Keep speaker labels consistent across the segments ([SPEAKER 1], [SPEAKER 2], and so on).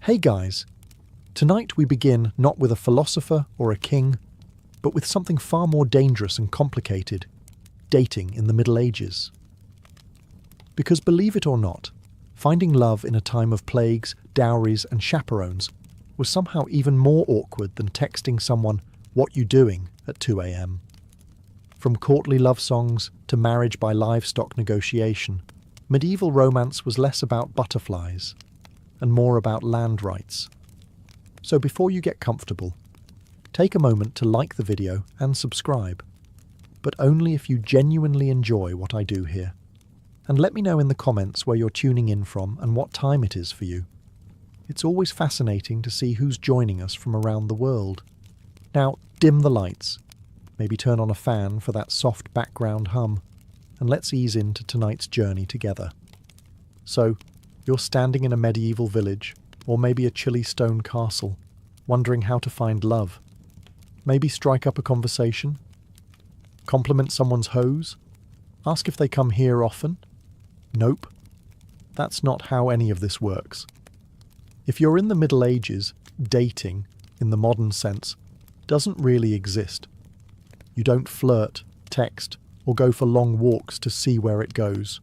[SPEAKER 1] Hey guys, tonight we begin not with a philosopher or a king, but with something far more dangerous and complicated, dating in the Middle Ages. Because believe it or not, finding love in a time of plagues, dowries and chaperones was somehow even more awkward than texting someone, "What you doing?" at 2 a.m. From courtly love songs to marriage by livestock negotiation, medieval romance was less about butterflies and more about land rights. So before you get comfortable, take a moment to like the video and subscribe, but only if you genuinely enjoy what I do here. And let me know in the comments where you're tuning in from and what time it is for you. It's always fascinating to see who's joining us from around the world. Now, dim the lights, maybe turn on a fan for that soft background hum, and let's ease into tonight's journey together. So, you're standing in a medieval village, or maybe a chilly stone castle, wondering how to find love. Maybe strike up a conversation? Compliment someone's hose? Ask if they come here often? Nope. That's not how any of this works. If you're in the Middle Ages, dating, in the modern sense, doesn't really exist. You don't flirt, text, or go for long walks to see where it goes.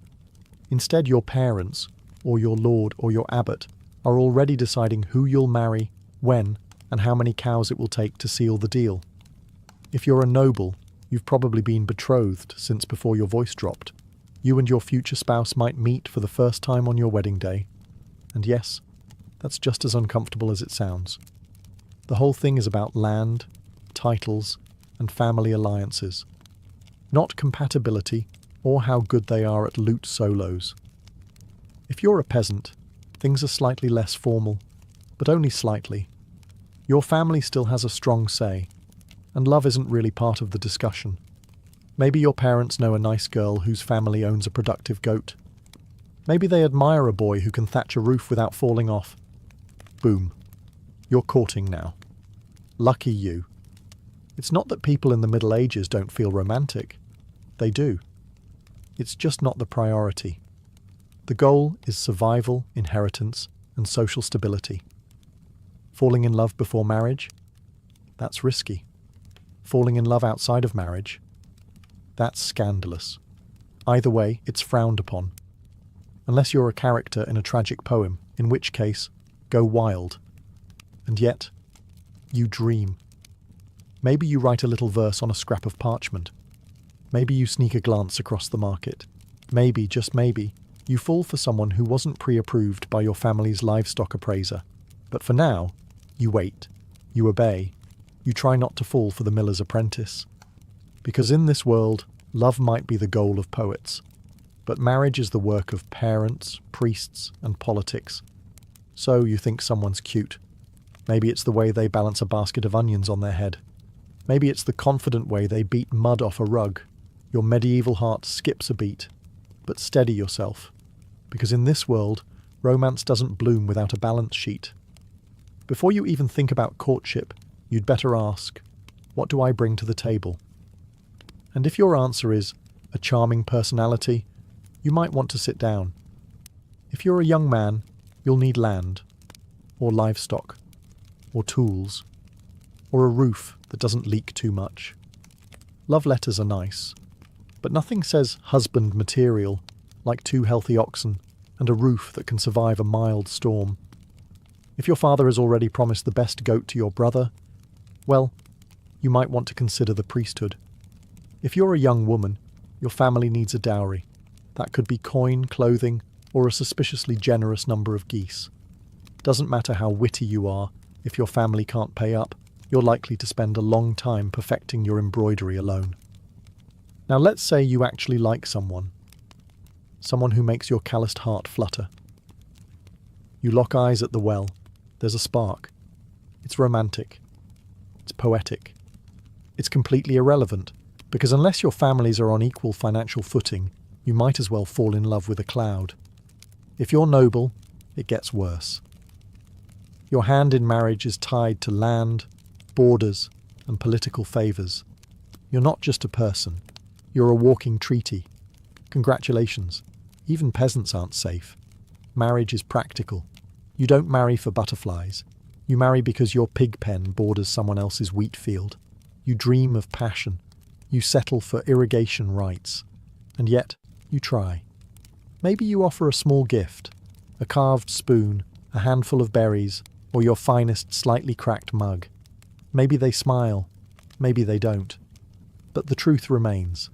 [SPEAKER 1] Instead, your parents, or your lord or your abbot, are already deciding who you'll marry, when, and how many cows it will take to seal the deal. If you're a noble, you've probably been betrothed since before your voice dropped. You and your future spouse might meet for the first time on your wedding day. And yes, that's just as uncomfortable as it sounds. The whole thing is about land, titles, and family alliances. Not compatibility or how good they are at lute solos. If you're a peasant, things are slightly less formal, but only slightly. Your family still has a strong say, and love isn't really part of the discussion. Maybe your parents know a nice girl whose family owns a productive goat. Maybe they admire a boy who can thatch a roof without falling off. Boom. You're courting now. Lucky you. It's not that people in the Middle Ages don't feel romantic. They do. It's just not the priority. The goal is survival, inheritance, and social stability. Falling in love before marriage? That's risky. Falling in love outside of marriage? That's scandalous. Either way, it's frowned upon. Unless you're a character in a tragic poem, in which case, go wild. And yet, you dream. Maybe you write a little verse on a scrap of parchment. Maybe you sneak a glance across the market. Maybe, just maybe, you fall for someone who wasn't pre-approved by your family's livestock appraiser. But for now, you wait, you obey, you try not to fall for the miller's apprentice. Because in this world, love might be the goal of poets, but marriage is the work of parents, priests, and politics. So you think someone's cute. Maybe it's the way they balance a basket of onions on their head. Maybe it's the confident way they beat mud off a rug. Your medieval heart skips a beat. But steady yourself, because in this world, romance doesn't bloom without a balance sheet. Before you even think about courtship, you'd better ask, what do I bring to the table? And if your answer is a charming personality, you might want to sit down. If you're a young man, you'll need land, or livestock, or tools, or a roof that doesn't leak too much. Love letters are nice, but nothing says husband material like 2 healthy oxen and a roof that can survive a mild storm. If your father has already promised the best goat to your brother, well, you might want to consider the priesthood. If you're a young woman, your family needs a dowry. That could be coin, clothing, or a suspiciously generous number of geese. Doesn't matter how witty you are, if your family can't pay up, you're likely to spend a long time perfecting your embroidery alone. Now let's say you actually like someone who makes your calloused heart flutter. You lock eyes at the well. There's a spark. It's romantic. It's poetic. It's completely irrelevant, because unless your families are on equal financial footing, you might as well fall in love with a cloud. If you're noble, it gets worse. Your hand in marriage is tied to land, borders, and political favours. You're not just a person. You're a walking treaty. Congratulations. Even peasants aren't safe. Marriage is practical. You don't marry for butterflies. You marry because your pig pen borders someone else's wheat field. You dream of passion. You settle for irrigation rights. And yet, you try. Maybe you offer a small gift, a carved spoon, a handful of berries, or your finest slightly cracked mug. Maybe they smile, maybe they don't. But the truth remains.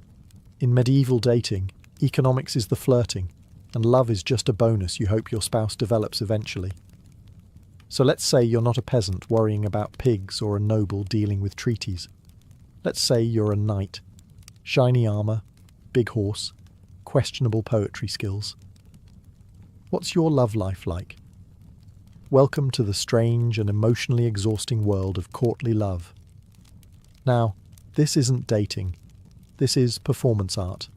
[SPEAKER 1] In medieval dating, economics is the flirting, and love is just a bonus you hope your spouse develops eventually. So let's say you're not a peasant worrying about pigs or a noble dealing with treaties. Let's say you're a knight. Shiny armour, big horse, questionable poetry skills. What's your love life like? Welcome to the strange and emotionally exhausting world of courtly love. Now, this isn't dating. This is performance art.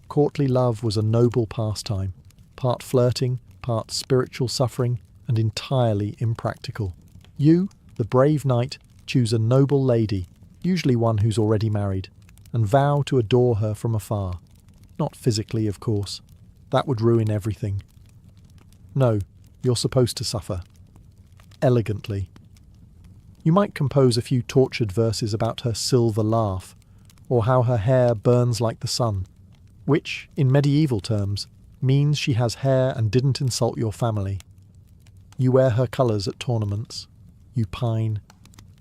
[SPEAKER 1] Courtly love was a noble pastime, part flirting, part spiritual suffering, and entirely impractical. You, the brave knight, choose a noble lady, usually one who's already married, and vow to adore her from afar. Not physically, of course. That would ruin everything. No, you're supposed to suffer. Elegantly. You might compose a few tortured verses about her silver laugh, or how her hair burns like the sun, which, in medieval terms, means she has hair and didn't insult your family. You wear her colours at tournaments. You pine.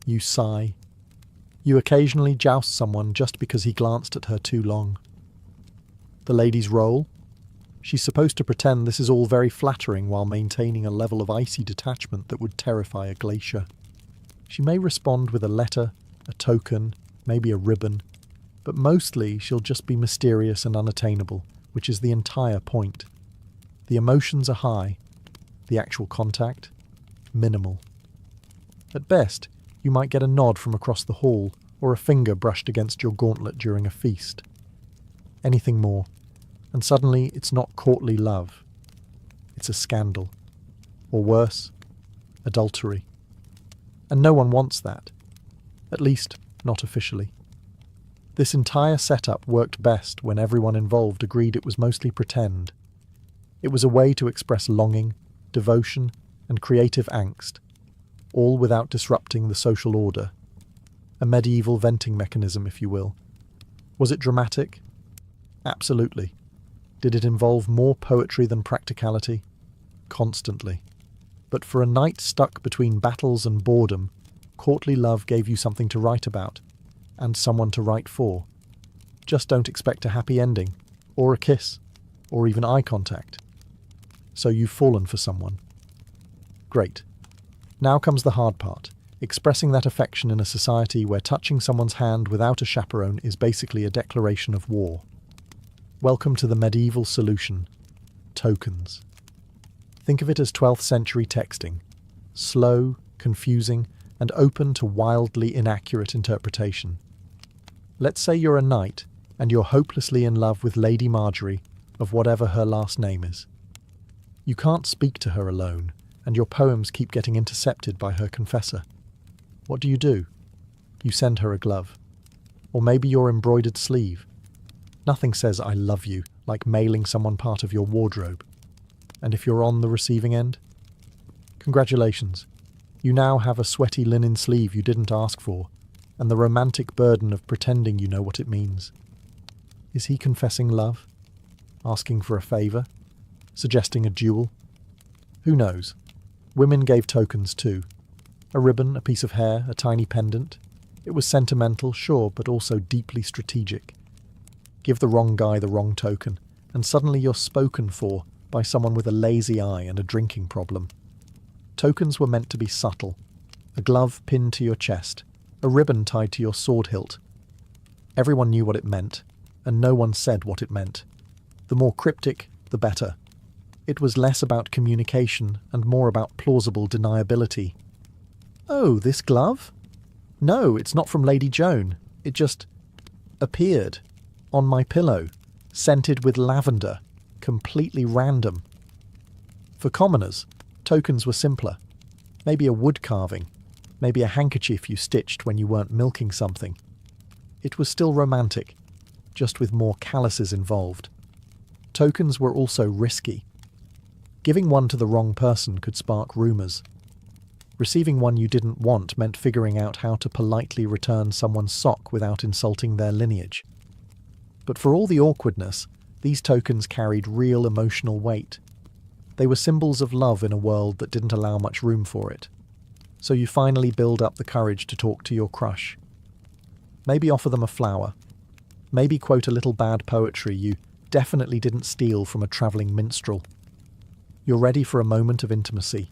[SPEAKER 1] You sigh. You occasionally joust someone just because he glanced at her too long. The lady's role? She's supposed to pretend this is all very flattering while maintaining a level of icy detachment that would terrify a glacier. She may respond with a letter, a token, maybe a ribbon, but mostly she'll just be mysterious and unattainable, which is the entire point. The emotions are high, the actual contact, minimal. At best, you might get a nod from across the hall or a finger brushed against your gauntlet during a feast. Anything more, and suddenly it's not courtly love. It's a scandal. Or worse, adultery. And no one wants that. At least, not officially. This entire setup worked best when everyone involved agreed it was mostly pretend. It was a way to express longing, devotion, and creative angst, all without disrupting the social order. A medieval venting mechanism, if you will. Was it dramatic? Absolutely. Did it involve more poetry than practicality? Constantly. But for a knight stuck between battles and boredom, courtly love gave you something to write about, and someone to write for. Just don't expect a happy ending, or a kiss, or even eye contact. So you've fallen for someone. Great. Now comes the hard part, expressing that affection in a society where touching someone's hand without a chaperone is basically a declaration of war. Welcome to the medieval solution. Tokens. Think of it as 12th century texting. Slow, confusing, and open to wildly inaccurate interpretation. Let's say you're a knight, and you're hopelessly in love with Lady Marjorie, of whatever her last name is. You can't speak to her alone, and your poems keep getting intercepted by her confessor. What do? You send her a glove. Or maybe your embroidered sleeve. Nothing says I love you like mailing someone part of your wardrobe. And if you're on the receiving end? Congratulations. You now have a sweaty linen sleeve you didn't ask for, and the romantic burden of pretending you know what it means. Is he confessing love? Asking for a favour? Suggesting a duel? Who knows? Women gave tokens too. A ribbon, a piece of hair, a tiny pendant. It was sentimental, sure, but also deeply strategic. Give the wrong guy the wrong token, and suddenly you're spoken for by someone with a lazy eye and a drinking problem. Tokens were meant to be subtle. A glove pinned to your chest, a ribbon tied to your sword hilt. Everyone knew what it meant, and no one said what it meant. The more cryptic, the better. It was less about communication and more about plausible deniability. Oh, this glove? No, it's not from Lady Joan. It just appeared on my pillow, scented with lavender, completely random. For commoners, tokens were simpler. Maybe a wood carving, maybe a handkerchief you stitched when you weren't milking something. It was still romantic, just with more calluses involved. Tokens were also risky. Giving one to the wrong person could spark rumours. Receiving one you didn't want meant figuring out how to politely return someone's sock without insulting their lineage. But for all the awkwardness, these tokens carried real emotional weight. They were symbols of love in a world that didn't allow much room for it. So you finally build up the courage to talk to your crush. Maybe offer them a flower. Maybe quote a little bad poetry you definitely didn't steal from a travelling minstrel. You're ready for a moment of intimacy.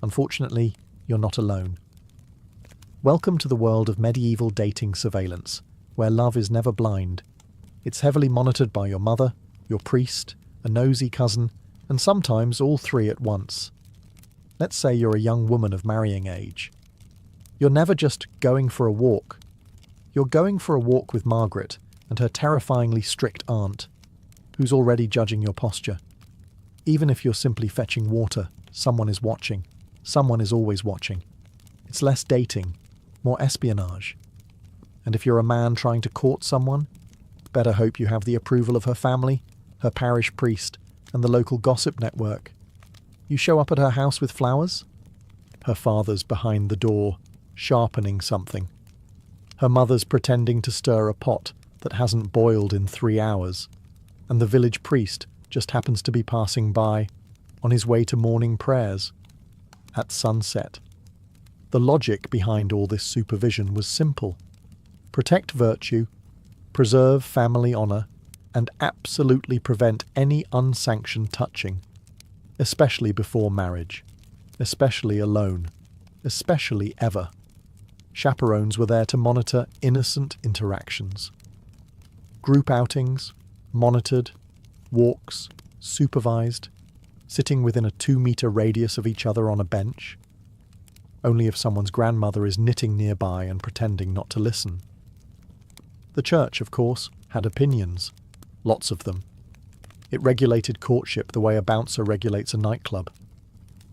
[SPEAKER 1] Unfortunately, you're not alone. Welcome to the world of medieval dating surveillance, where love is never blind. It's heavily monitored by your mother, your priest, a nosy cousin, and sometimes all three at once. Let's say you're a young woman of marrying age. You're never just going for a walk. You're going for a walk with Margaret and her terrifyingly strict aunt, who's already judging your posture. Even if you're simply fetching water, someone is watching. Someone is always watching. It's less dating, more espionage. And if you're a man trying to court someone, better hope you have the approval of her family, her parish priest, and the local gossip network. You show up at her house with flowers? Her father's behind the door, sharpening something. Her mother's pretending to stir a pot that hasn't boiled in 3 hours, and the village priest just happens to be passing by on his way to morning prayers at sunset. The logic behind all this supervision was simple. Protect virtue, preserve family honour, and absolutely prevent any unsanctioned touching, especially before marriage, especially alone, especially ever. Chaperones were there to monitor innocent interactions. Group outings, monitored, walks, supervised, sitting within a 2-metre radius of each other on a bench. Only if someone's grandmother is knitting nearby and pretending not to listen. The church, of course, had opinions. Lots of them. It regulated courtship the way a bouncer regulates a nightclub.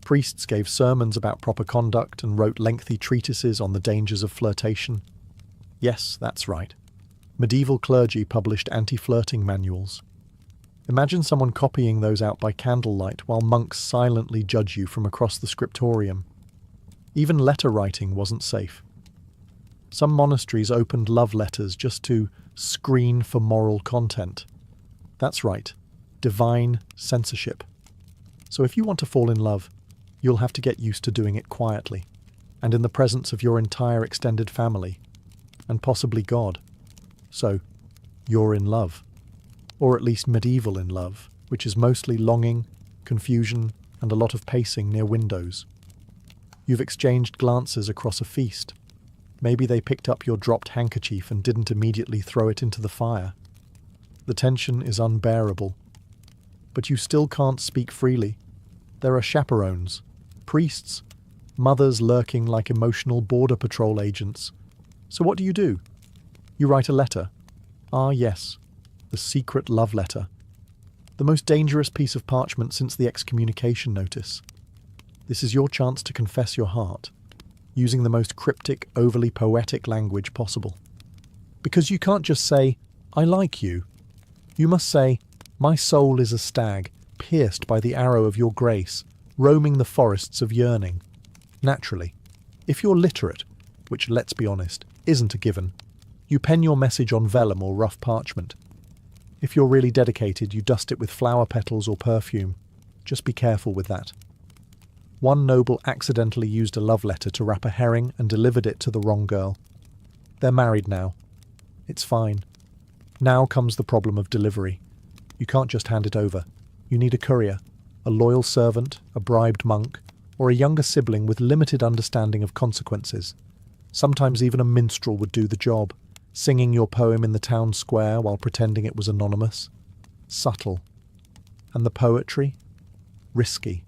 [SPEAKER 1] Priests gave sermons about proper conduct and wrote lengthy treatises on the dangers of flirtation. Yes, that's right. Medieval clergy published anti-flirting manuals. Imagine someone copying those out by candlelight while monks silently judge you from across the scriptorium. Even letter writing wasn't safe. Some monasteries opened love letters just to screen for moral content. That's right, divine censorship. So if you want to fall in love, you'll have to get used to doing it quietly, and in the presence of your entire extended family, and possibly God. So, you're in love. Or at least medieval in love, which is mostly longing, confusion, and a lot of pacing near windows. You've exchanged glances across a feast. Maybe they picked up your dropped handkerchief and didn't immediately throw it into the fire. The tension is unbearable. But you still can't speak freely. There are chaperones, priests, mothers lurking like emotional border patrol agents. So what do? You write a letter. Ah, yes. The secret love letter. The most dangerous piece of parchment since the excommunication notice. This is your chance to confess your heart, using the most cryptic, overly poetic language possible. Because you can't just say, I like you. You must say, my soul is a stag, pierced by the arrow of your grace, roaming the forests of yearning. Naturally, if you're literate, which, let's be honest, isn't a given, you pen your message on vellum or rough parchment. If you're really dedicated, you dust it with flower petals or perfume. Just be careful with that. One noble accidentally used a love letter to wrap a herring and delivered it to the wrong girl. They're married now. It's fine. Now comes the problem of delivery. You can't just hand it over. You need a courier, a loyal servant, a bribed monk, or a younger sibling with limited understanding of consequences. Sometimes even a minstrel would do the job, singing your poem in the town square while pretending it was anonymous. Subtle. And the poetry? Risky.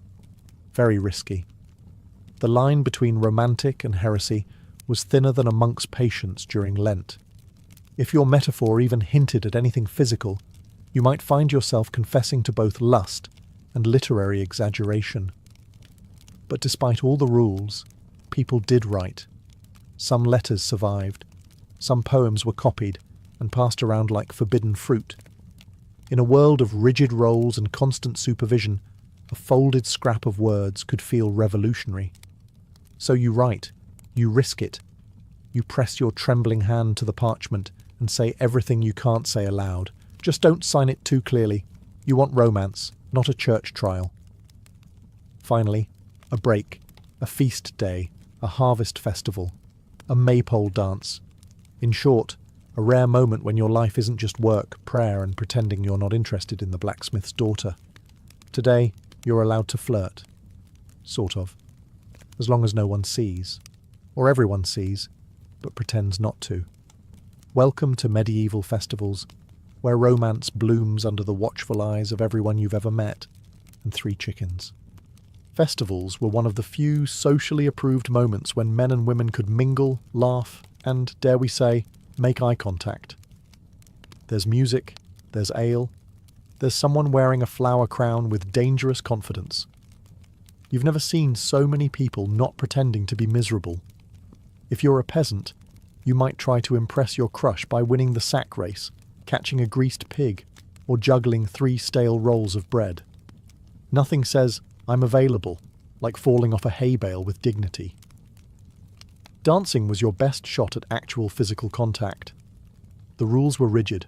[SPEAKER 1] Very risky. The line between romantic and heresy was thinner than a monk's patience during Lent. If your metaphor even hinted at anything physical, you might find yourself confessing to both lust and literary exaggeration. But despite all the rules, people did write. Some letters survived. Some poems were copied and passed around like forbidden fruit. In a world of rigid roles and constant supervision, a folded scrap of words could feel revolutionary. So you write, you risk it, you press your trembling hand to the parchment and say everything you can't say aloud. Just don't sign it too clearly. You want romance, not a church trial. Finally, a break, a feast day, a harvest festival, a maypole dance. In short, a rare moment when your life isn't just work, prayer, and pretending you're not interested in the blacksmith's daughter. Today, you're allowed to flirt. Sort of. As long as no one sees. Or everyone sees, but pretends not to. Welcome to medieval festivals, where romance blooms under the watchful eyes of everyone you've ever met, and 3 chickens. Festivals were one of the few socially approved moments when men and women could mingle, laugh, and, dare we say, make eye contact. There's music, there's ale, there's someone wearing a flower crown with dangerous confidence. You've never seen so many people not pretending to be miserable. If you're a peasant, you might try to impress your crush by winning the sack race, catching a greased pig, or juggling 3 stale rolls of bread. Nothing says, "I'm available," like falling off a hay bale with dignity. Dancing was your best shot at actual physical contact. The rules were rigid,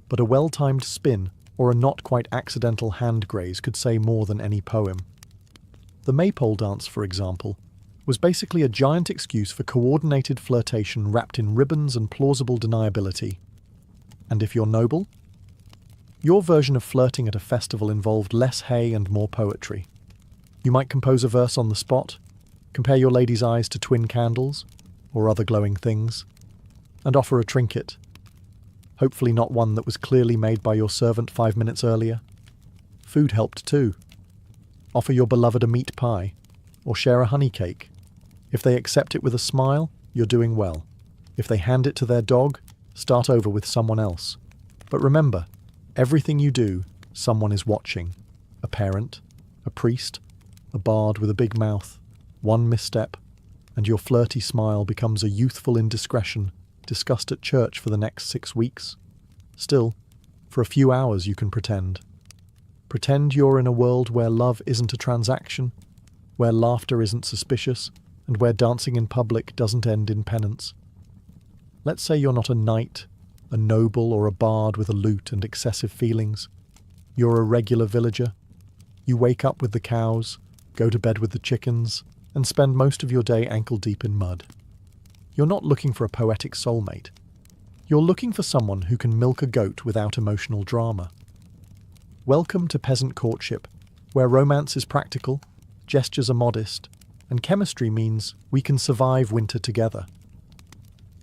[SPEAKER 1] but a well-timed spin or a not-quite-accidental hand graze could say more than any poem. The maypole dance, for example, was basically a giant excuse for coordinated flirtation wrapped in ribbons and plausible deniability. And if you're noble? Your version of flirting at a festival involved less hay and more poetry. You might compose a verse on the spot, compare your lady's eyes to twin candles, or other glowing things, and offer a trinket. Hopefully not one that was clearly made by your servant 5 minutes earlier. Food helped too. Offer your beloved a meat pie, or share a honey cake. If they accept it with a smile, you're doing well. If they hand it to their dog, start over with someone else. But remember, everything you do, someone is watching. A parent, a priest, a bard with a big mouth. One misstep, and your flirty smile becomes a youthful indiscretion discussed at church for the next 6 weeks. Still, for a few hours you can pretend. Pretend you're in a world where love isn't a transaction, where laughter isn't suspicious, and where dancing in public doesn't end in penance. Let's say you're not a knight, a noble, or a bard with a lute and excessive feelings. You're a regular villager. You wake up with the cows, go to bed with the chickens, and spend most of your day ankle-deep in mud. You're not looking for a poetic soulmate. You're looking for someone who can milk a goat without emotional drama. Welcome to peasant courtship, where romance is practical, gestures are modest, and chemistry means we can survive winter together.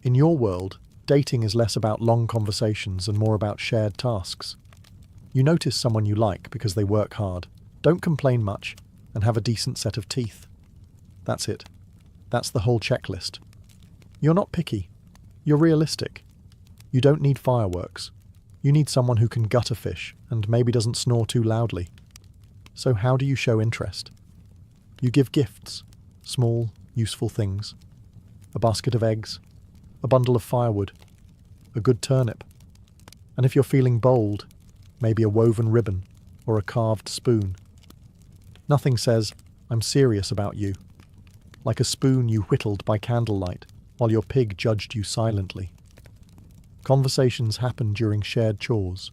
[SPEAKER 1] In your world, dating is less about long conversations and more about shared tasks. You notice someone you like because they work hard, don't complain much, and have a decent set of teeth. That's it. That's the whole checklist. You're not picky. You're realistic. You don't need fireworks. You need someone who can gut a fish and maybe doesn't snore too loudly. So how do you show interest? You give gifts, small, useful things. A basket of eggs, a bundle of firewood, a good turnip. And if you're feeling bold, maybe a woven ribbon or a carved spoon. Nothing says, "I'm serious about you," like a spoon you whittled by candlelight while your pig judged you silently. Conversations happen during shared chores.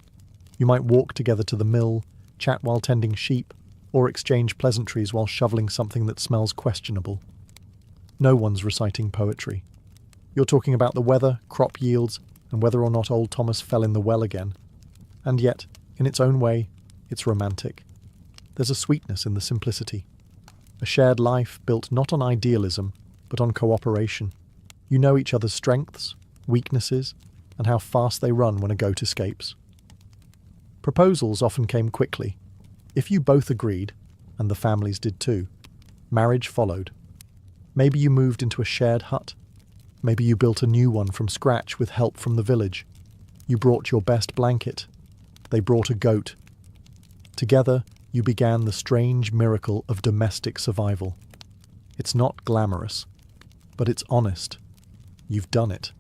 [SPEAKER 1] You might walk together to the mill, chat while tending sheep, or exchange pleasantries while shoveling something that smells questionable. No one's reciting poetry. You're talking about the weather, crop yields, and whether or not old Thomas fell in the well again. And yet, in its own way, it's romantic. There's a sweetness in the simplicity. A shared life built not on idealism, but on cooperation. You know each other's strengths, weaknesses, and how fast they run when a goat escapes. Proposals often came quickly. If you both agreed, and the families did too, marriage followed. Maybe you moved into a shared hut. Maybe you built a new one from scratch with help from the village. You brought your best blanket. They brought a goat. Together, you began the strange miracle of domestic survival. It's not glamorous, but it's honest. You've done it.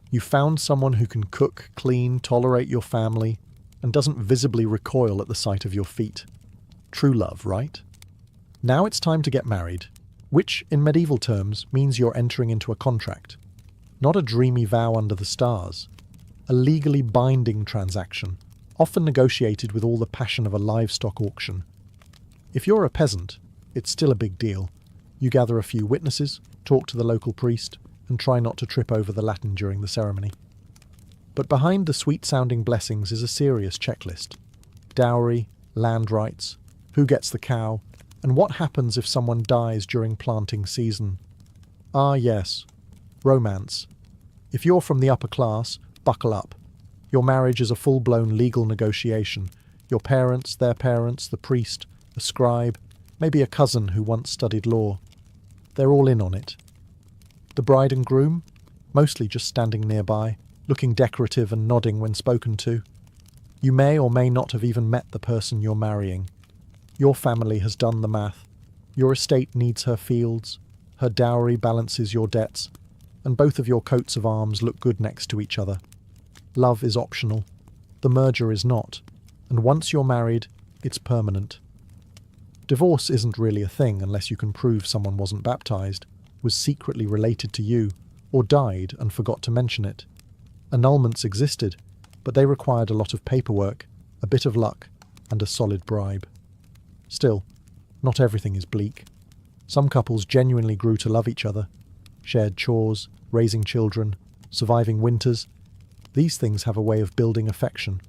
[SPEAKER 1] You found someone who can cook, clean, tolerate your family, and doesn't visibly recoil at the sight of your feet. True love, right? Now it's time to get married, which, in medieval terms, means you're entering into a contract. Not a dreamy vow under the stars. A legally binding transaction, often negotiated with all the passion of a livestock auction. If you're a peasant, it's still a big deal. You gather a few witnesses, talk to the local priest, and try not to trip over the Latin during the ceremony. But behind the sweet-sounding blessings is a serious checklist. Dowry, land rights, who gets the cow, and what happens if someone dies during planting season. Ah yes, romance. If you're from the upper class, buckle up. Your marriage is a full-blown legal negotiation. Your parents, their parents, the priest, a scribe, maybe a cousin who once studied law. They're all in on it. The bride and groom, mostly just standing nearby, looking decorative and nodding when spoken to. You may or may not have even met the person you're marrying. Your family has done the math. Your estate needs her fields, her dowry balances your debts, and both of your coats of arms look good next to each other. Love is optional. The merger is not. And once you're married, it's permanent. Divorce isn't really a thing unless you can prove someone wasn't baptized, was secretly related to you, or died and forgot to mention it. Annulments existed, but they required a lot of paperwork, a bit of luck, and a solid bribe. Still, not everything is bleak. Some couples genuinely grew to love each other, shared chores, raising children, surviving winters. These things have a way of building affection,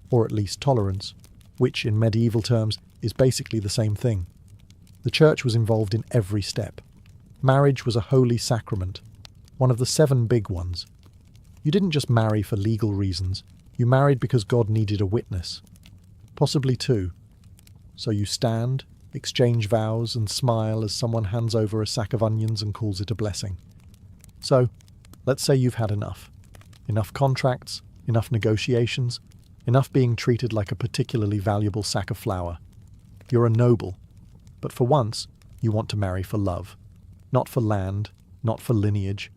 [SPEAKER 1] or at least tolerance, which, in medieval terms, is basically the same thing. The church was involved in every step. Marriage was a holy sacrament, one of the 7 big ones. You didn't just marry for legal reasons, you married because God needed a witness. Possibly 2. So you stand, exchange vows, and smile as someone hands over a sack of onions and calls it a blessing. So, let's say you've had enough. Enough contracts, enough negotiations, enough being treated like a particularly valuable sack of flour. You're a noble, but for once, you want to marry for love. Not for land, not for lineage,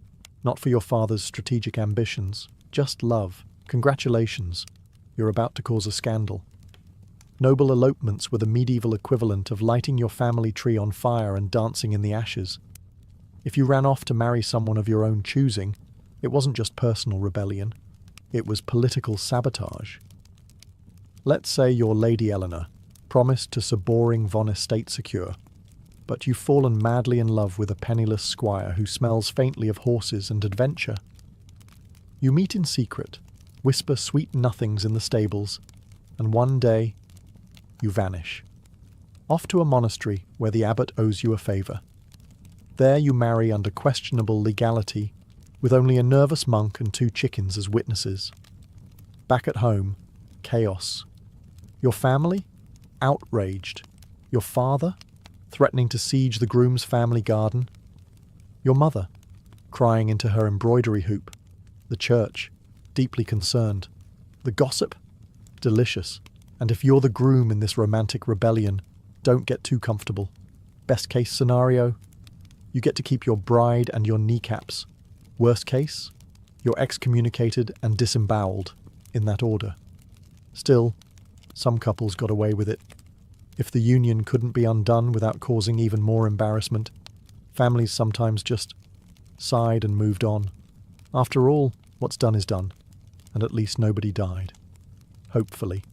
[SPEAKER 1] not for your father's strategic ambitions, just love. Congratulations, you're about to cause a scandal. Noble elopements were the medieval equivalent of lighting your family tree on fire and dancing in the ashes. If you ran off to marry someone of your own choosing, it wasn't just personal rebellion, it was political sabotage. Let's say you're Lady Eleanor, promised to Sir Boring von Estate Secure, but you've fallen madly in love with a penniless squire who smells faintly of horses and adventure. You meet in secret, whisper sweet nothings in the stables, and one day, you vanish. Off to a monastery where the abbot owes you a favour. There you marry under questionable legality, with only a nervous monk and 2 chickens as witnesses. Back at home, chaos. Your family? Outraged. Your father? Threatening to siege the groom's family garden. Your mother? Crying into her embroidery hoop. The church? Deeply concerned. The gossip? Delicious. And if you're the groom in this romantic rebellion, don't get too comfortable. Best case scenario? You get to keep your bride and your kneecaps. Worst case? You're excommunicated and disemboweled, in that order. Still, some couples got away with it. If the union couldn't be undone without causing even more embarrassment, families sometimes just sighed and moved on. After all, what's done is done, and at least nobody died. Hopefully.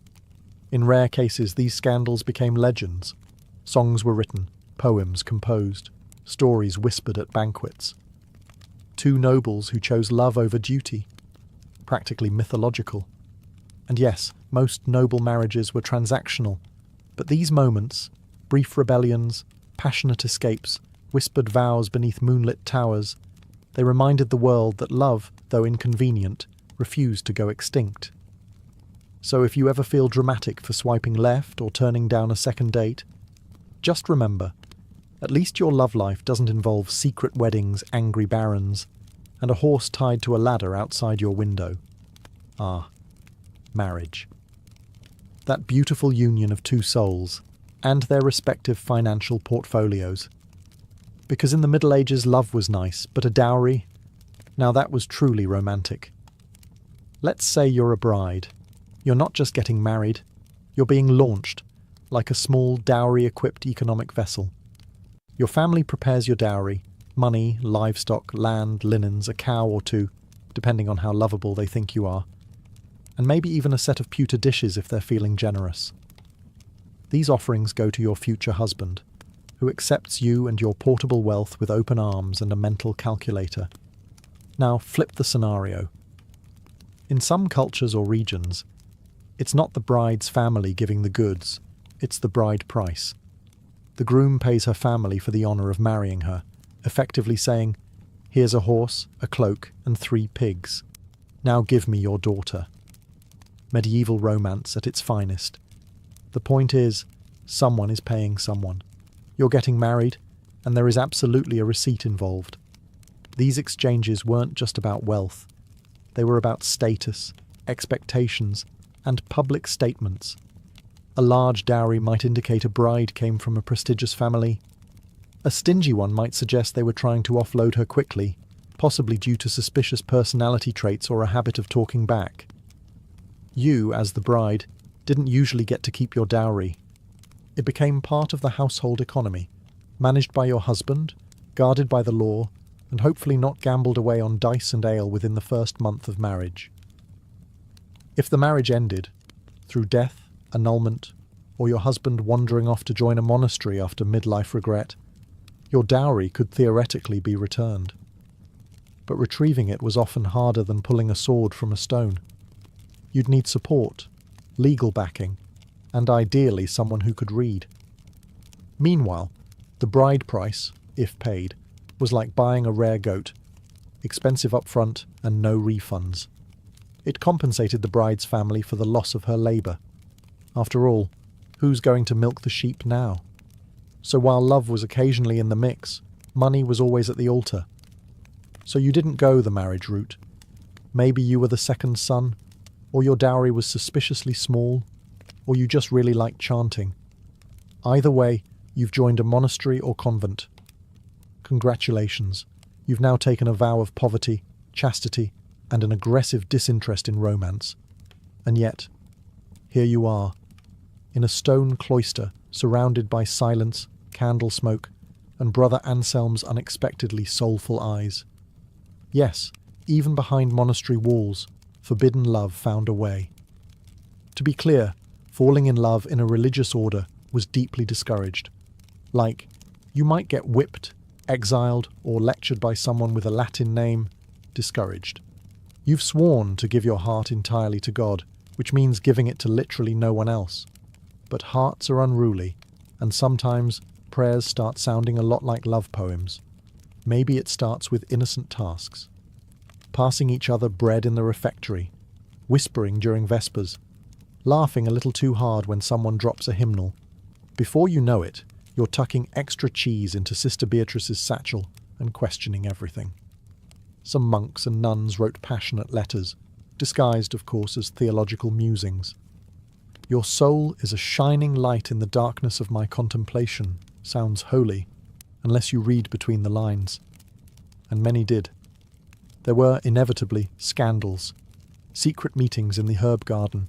[SPEAKER 1] In rare cases, these scandals became legends. Songs were written, poems composed, stories whispered at banquets. 2 nobles who chose love over duty. Practically mythological. And yes, most noble marriages were transactional, but these moments, brief rebellions, passionate escapes, whispered vows beneath moonlit towers, they reminded the world that love, though inconvenient, refused to go extinct. So if you ever feel dramatic for swiping left or turning down a second date, just remember, at least your love life doesn't involve secret weddings, angry barons, and a horse tied to a ladder outside your window. Ah, marriage. That beautiful union of 2 souls, and their respective financial portfolios. Because in the Middle Ages love was nice, but a dowry? Now that was truly romantic. Let's say you're a bride. You're not just getting married, you're being launched, like a small dowry-equipped economic vessel. Your family prepares your dowry: money, livestock, land, linens, a cow or two, depending on how lovable they think you are, and maybe even a set of pewter dishes if they're feeling generous. These offerings go to your future husband, who accepts you and your portable wealth with open arms and a mental calculator. Now flip the scenario. In some cultures or regions, it's not the bride's family giving the goods, it's the bride price. The groom pays her family for the honour of marrying her, effectively saying, "Here's a horse, a cloak, and 3 pigs. Now give me your daughter." Medieval romance at its finest. The point is, someone is paying someone. You're getting married, and there is absolutely a receipt involved. These exchanges weren't just about wealth. They were about status, expectations, and public statements. A large dowry might indicate a bride came from a prestigious family. A stingy one might suggest they were trying to offload her quickly, possibly due to suspicious personality traits or a habit of talking back. You, as the bride, didn't usually get to keep your dowry. It became part of the household economy, managed by your husband, guarded by the law, and hopefully not gambled away on dice and ale within the first month of marriage. If the marriage ended, through death, annulment, or your husband wandering off to join a monastery after midlife regret, your dowry could theoretically be returned. But retrieving it was often harder than pulling a sword from a stone. You'd need support, legal backing, and ideally someone who could read. Meanwhile, the bride price, if paid, was like buying a rare goat, expensive up front and no refunds. It compensated the bride's family for the loss of her labour. After all, who's going to milk the sheep now? So while love was occasionally in the mix, money was always at the altar. So you didn't go the marriage route. Maybe you were the second son, or your dowry was suspiciously small, or you just really liked chanting. Either way, you've joined a monastery or convent. Congratulations, you've now taken a vow of poverty, chastity, and an aggressive disinterest in romance. And yet, here you are, in a stone cloister surrounded by silence, candle smoke, and Brother Anselm's unexpectedly soulful eyes. Yes, even behind monastery walls, forbidden love found a way. To be clear, falling in love in a religious order was deeply discouraged. Like, you might get whipped, exiled, or lectured by someone with a Latin name, discouraged. You've sworn to give your heart entirely to God, which means giving it to literally no one else. But hearts are unruly, and sometimes prayers start sounding a lot like love poems. Maybe it starts with innocent tasks. Passing each other bread in the refectory, whispering during Vespers, laughing a little too hard when someone drops a hymnal. Before you know it, you're tucking extra cheese into Sister Beatrice's satchel and questioning everything. Some monks and nuns wrote passionate letters, disguised, of course, as theological musings. "Your soul is a shining light in the darkness of my contemplation" sounds holy, unless you read between the lines. And many did. There were, inevitably, scandals, secret meetings in the herb garden,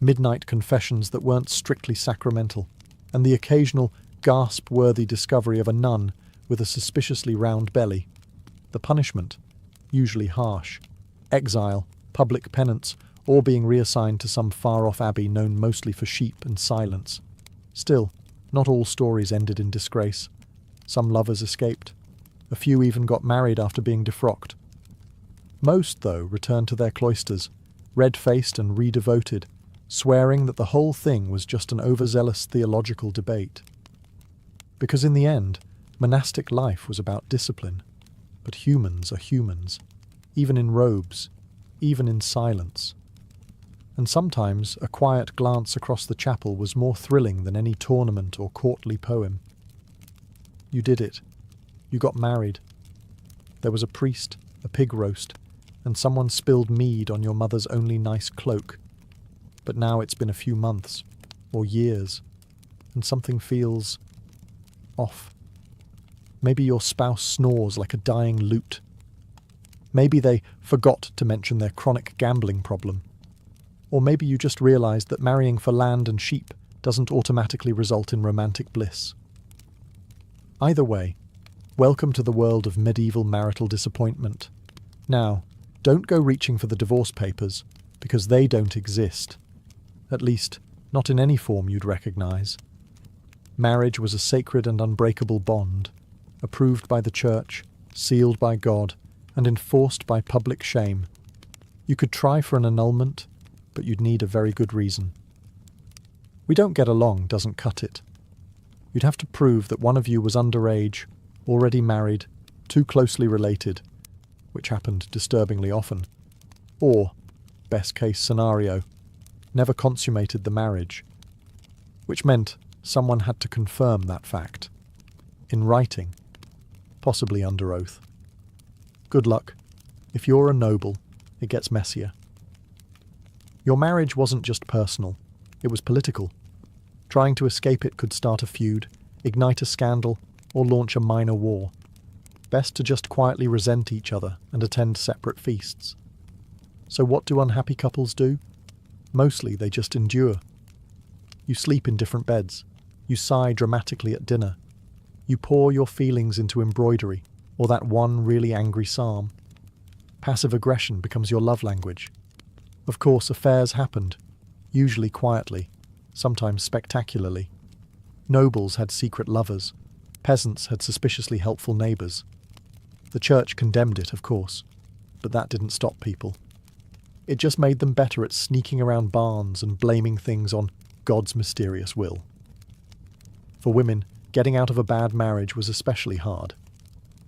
[SPEAKER 1] midnight confessions that weren't strictly sacramental, and the occasional gasp-worthy discovery of a nun with a suspiciously round belly. The punishment, usually harsh: exile, public penance, or being reassigned to some far-off abbey known mostly for sheep and silence. Still, not all stories ended in disgrace. Some lovers escaped. A few even got married after being defrocked. Most, though, returned to their cloisters, red-faced and redevoted, swearing that the whole thing was just an overzealous theological debate. Because in the end, monastic life was about discipline. But humans are humans, even in robes, even in silence. And sometimes a quiet glance across the chapel was more thrilling than any tournament or courtly poem. You did it. You got married. There was a priest, a pig roast, and someone spilled mead on your mother's only nice cloak. But now it's been a few months, or years, and something feels off. Maybe your spouse snores like a dying lute. Maybe they forgot to mention their chronic gambling problem. Or maybe you just realised that marrying for land and sheep doesn't automatically result in romantic bliss. Either way, welcome to the world of medieval marital disappointment. Now, don't go reaching for the divorce papers, because they don't exist. At least, not in any form you'd recognise. Marriage was a sacred and unbreakable bond, approved by the Church, sealed by God, and enforced by public shame. You could try for an annulment, but you'd need a very good reason. We don't get along doesn't cut it. You'd have to prove that one of you was underage, already married, too closely related, which happened disturbingly often, or, best case scenario, never consummated the marriage, which meant someone had to confirm that fact, in writing, possibly under oath. Good luck. If you're a noble, it gets messier. Your marriage wasn't just personal, it was political. Trying to escape it could start a feud, ignite a scandal, or launch a minor war. Best to just quietly resent each other and attend separate feasts. So what do unhappy couples do? Mostly they just endure. You sleep in different beds. You sigh dramatically at dinner. You pour your feelings into embroidery, or that one really angry psalm. Passive aggression becomes your love language. Of course, affairs happened, usually quietly, sometimes spectacularly. Nobles had secret lovers. Peasants had suspiciously helpful neighbours. The Church condemned it, of course, but that didn't stop people. It just made them better at sneaking around barns and blaming things on God's mysterious will. For women, getting out of a bad marriage was especially hard.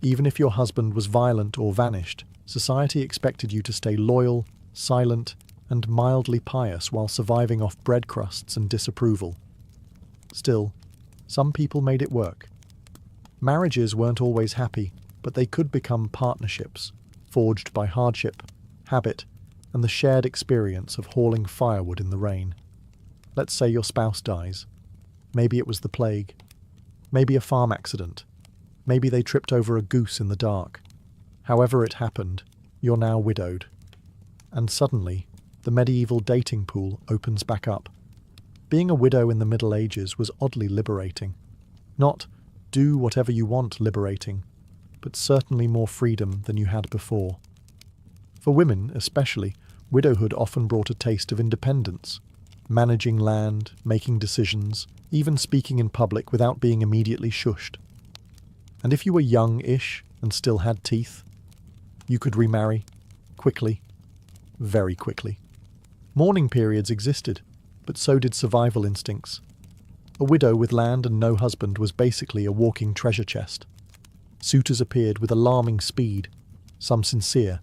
[SPEAKER 1] Even if your husband was violent or vanished, society expected you to stay loyal, silent, and mildly pious while surviving off bread crusts and disapproval. Still, some people made it work. Marriages weren't always happy, but they could become partnerships, forged by hardship, habit, and the shared experience of hauling firewood in the rain. Let's say your spouse dies. Maybe it was the plague. Maybe a farm accident. Maybe they tripped over a goose in the dark. However it happened, you're now widowed. And suddenly, the medieval dating pool opens back up. Being a widow in the Middle Ages was oddly liberating. Not do whatever you want liberating, but certainly more freedom than you had before. For women, especially, widowhood often brought a taste of independence, managing land, making decisions, even speaking in public without being immediately shushed. And if you were young-ish and still had teeth, you could remarry, quickly, very quickly. Mourning periods existed, but so did survival instincts. A widow with land and no husband was basically a walking treasure chest. Suitors appeared with alarming speed, some sincere,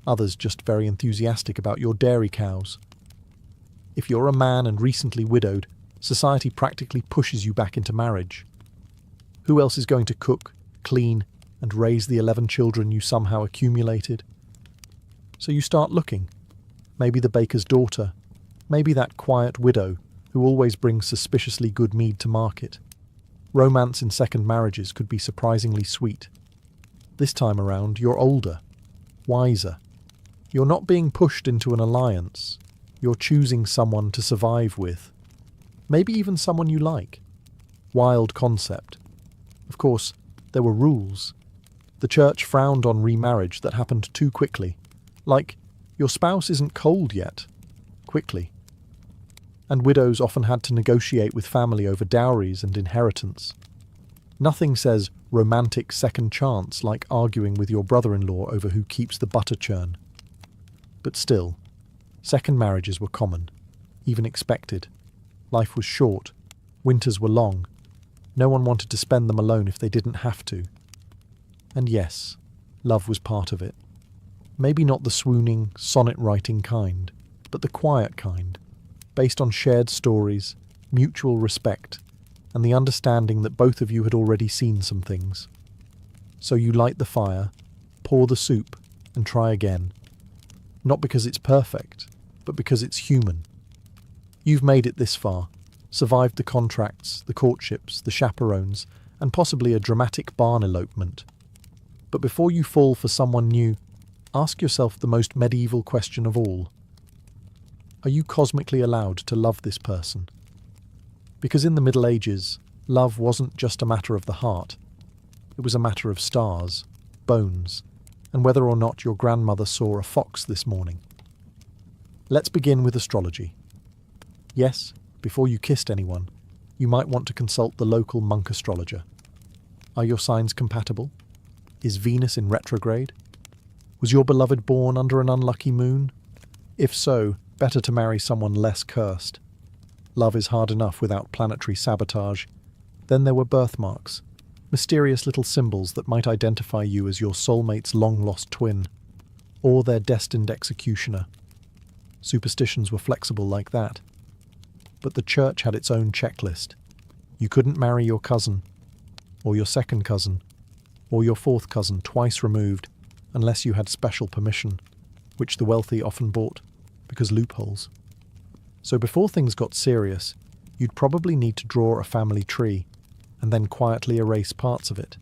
[SPEAKER 1] others just very enthusiastic about your dairy cows. If you're a man and recently widowed, society practically pushes you back into marriage. Who else is going to cook, clean, and raise the 11 children you somehow accumulated? So you start looking. Maybe the baker's daughter, maybe that quiet widow who always brings suspiciously good mead to market. Romance in second marriages could be surprisingly sweet. This time around, you're older, wiser. You're not being pushed into an alliance. You're choosing someone to survive with. Maybe even someone you like. Wild concept. Of course, there were rules. The Church frowned on remarriage that happened too quickly. Like, your spouse isn't cold yet. Quickly. And widows often had to negotiate with family over dowries and inheritance. Nothing says romantic second chance like arguing with your brother-in-law over who keeps the butter churn. But still, second marriages were common, even expected. Life was short, winters were long. No one wanted to spend them alone if they didn't have to. And yes, love was part of it. Maybe not the swooning, sonnet-writing kind, but the quiet kind, based on shared stories, mutual respect, and the understanding that both of you had already seen some things. So you light the fire, pour the soup, and try again. Not because it's perfect, but because it's human. You've made it this far, survived the contracts, the courtships, the chaperones, and possibly a dramatic barn elopement. But before you fall for someone new, ask yourself the most medieval question of all. Are you cosmically allowed to love this person? Because in the Middle Ages, love wasn't just a matter of the heart. It was a matter of stars, bones, and whether or not your grandmother saw a fox this morning. Let's begin with astrology. Yes, before you kissed anyone, you might want to consult the local monk astrologer. Are your signs compatible? Is Venus in retrograde? Was your beloved born under an unlucky moon? If so, better to marry someone less cursed. Love is hard enough without planetary sabotage. Then there were birthmarks, mysterious little symbols that might identify you as your soulmate's long-lost twin, or their destined executioner. Superstitions were flexible like that. But the church had its own checklist. You couldn't marry your cousin, or your second cousin, or your fourth cousin twice removed, unless you had special permission, which the wealthy often bought, because loopholes. So before things got serious, you'd probably need to draw a family tree, and then quietly erase parts of it.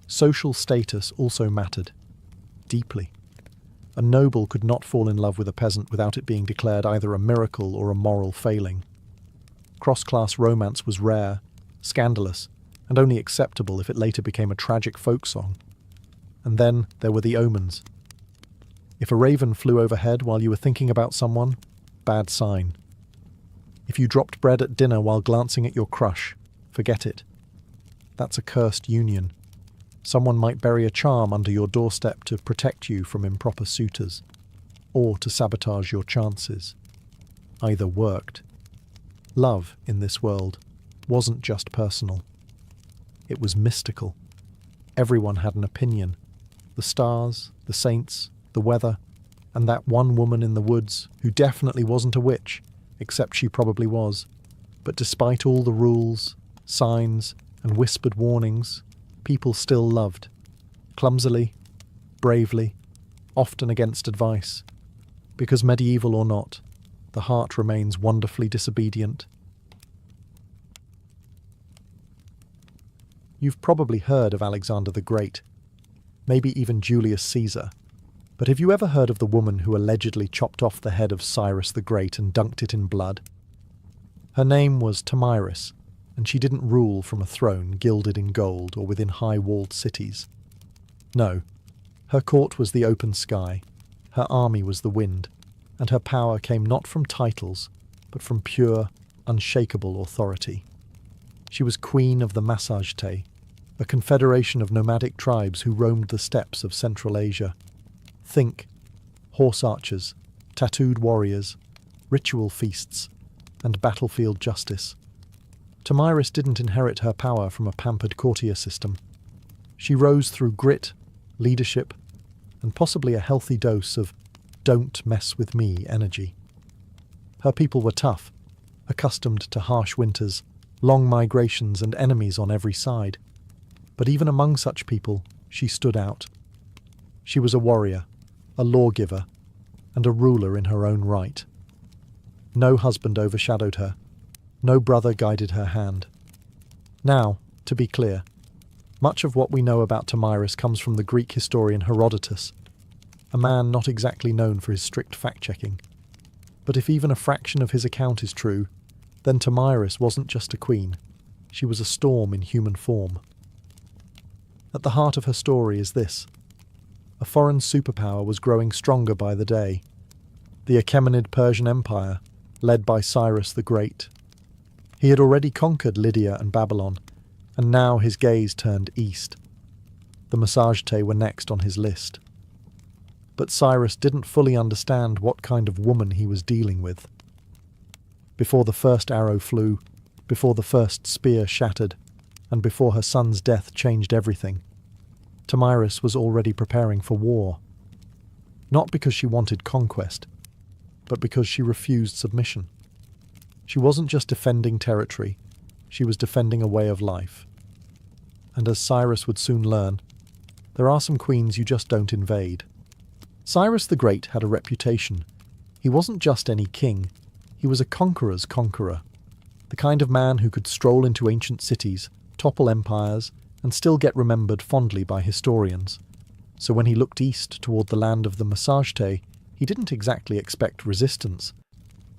[SPEAKER 1] Social status also mattered, deeply. A noble could not fall in love with a peasant without it being declared either a miracle or a moral failing. Cross-class romance was rare, scandalous, and only acceptable if it later became a tragic folk song. And then there were the omens. If a raven flew overhead while you were thinking about someone, bad sign. If you dropped bread at dinner while glancing at your crush, forget it. That's a cursed union. Someone might bury a charm under your doorstep to protect you from improper suitors, or to sabotage your chances. Either worked. Love, in this world, wasn't just personal. It was mystical. Everyone had an opinion. The stars, the saints, the weather, and that one woman in the woods who definitely wasn't a witch, except she probably was. But despite all the rules, signs, and whispered warnings, people still loved. Clumsily, bravely, often against advice. Because medieval or not, the heart remains wonderfully disobedient. You've probably heard of Alexander the Great, maybe even Julius Caesar, but have you ever heard of the woman who allegedly chopped off the head of Cyrus the Great and dunked it in blood? Her name was Thamyris, and she didn't rule from a throne gilded in gold or within high-walled cities. No, her court was the open sky, her army was the wind, and her power came not from titles, but from pure, unshakable authority. She was queen of the Massagetæ, a confederation of nomadic tribes who roamed the steppes of Central Asia. Think horse archers, tattooed warriors, ritual feasts, and battlefield justice. Thamyris didn't inherit her power from a pampered courtier system. She rose through grit, leadership, and possibly a healthy dose of "don't mess with me" energy. Her people were tough, accustomed to harsh winters, long migrations, and enemies on every side. But even among such people, she stood out. She was a warrior, a lawgiver, and a ruler in her own right. No husband overshadowed her. No brother guided her hand. Now, to be clear, much of what we know about Thamyris comes from the Greek historian Herodotus, a man not exactly known for his strict fact-checking. But if even a fraction of his account is true, then Thamyris wasn't just a queen. She was a storm in human form. At the heart of her story is this. A foreign superpower was growing stronger by the day. The Achaemenid Persian Empire, led by Cyrus the Great. He had already conquered Lydia and Babylon, and now his gaze turned east. The Massagetæ were next on his list. But Cyrus didn't fully understand what kind of woman he was dealing with. Before the first arrow flew, before the first spear shattered, and before her son's death changed everything, Thamyris was already preparing for war. Not because she wanted conquest, but because she refused submission. She wasn't just defending territory, she was defending a way of life. And as Cyrus would soon learn, there are some queens you just don't invade. Cyrus the Great had a reputation. He wasn't just any king, he was a conqueror's conqueror. The kind of man who could stroll into ancient cities, topple empires, and still get remembered fondly by historians. So when he looked east toward the land of the Massagetæ, he didn't exactly expect resistance.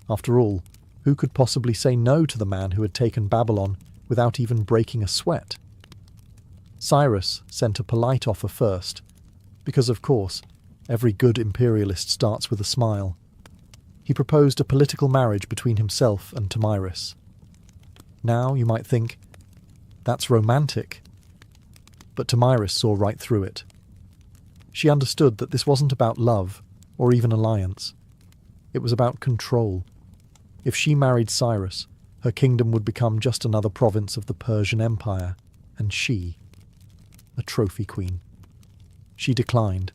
[SPEAKER 1] After all, Who could possibly say no to the man who had taken Babylon without even breaking a sweat? Cyrus sent a polite offer first, because of course, every good imperialist starts with a smile. He proposed a political marriage between himself and Tomyris. Now you might think, that's romantic. But Tomyris saw right through it. She understood that this wasn't about love, or even alliance. It was about control. If she married Cyrus, her kingdom would become just another province of the Persian Empire, and she, a trophy queen. She declined,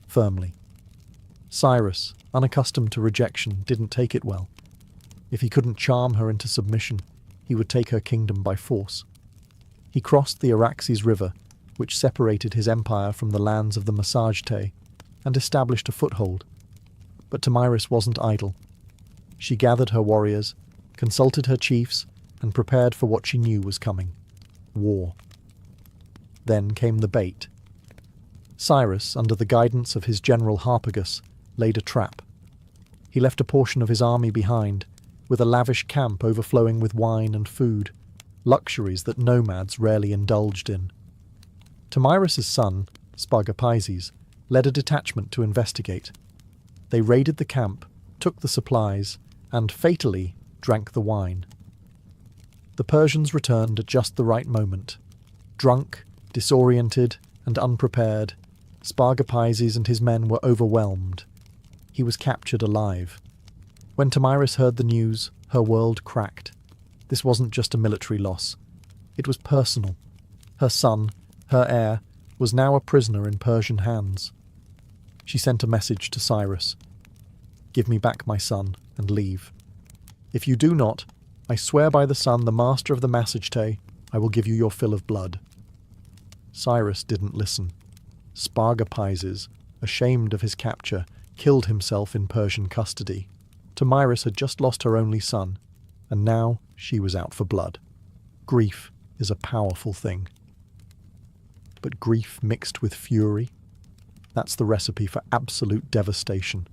[SPEAKER 1] firmly. Cyrus, unaccustomed to rejection, didn't take it well. If he couldn't charm her into submission, he would take her kingdom by force. He crossed the Araxes River, which separated his empire from the lands of the Massagetæ, and established a foothold. But Tomyris wasn't idle. She gathered her warriors, consulted her chiefs, and prepared for what she knew was coming: war. Then came the bait. Cyrus, under the guidance of his general Harpagus, laid a trap. He left a portion of his army behind, with a lavish camp overflowing with wine and food, luxuries that nomads rarely indulged in. Tomyris' son, Spargapizes, led a detachment to investigate. They raided the camp, took the supplies, and, fatally, drank the wine. The Persians returned at just the right moment. Drunk, disoriented, and unprepared, Spargapizes and his men were overwhelmed. He was captured alive. When Tomyris heard the news, her world cracked. This wasn't just a military loss. It was personal. Her son, her heir, was now a prisoner in Persian hands. She sent a message to Cyrus. "Give me back my son, and leave. If you do not, I swear by the sun, the master of the Massagetæ, I will give you your fill of blood." Cyrus didn't listen. Spargapizes, ashamed of his capture, killed himself in Persian custody. Tomyris had just lost her only son, and now she was out for blood. Grief is a powerful thing. But grief mixed with fury, that's the recipe for absolute devastation.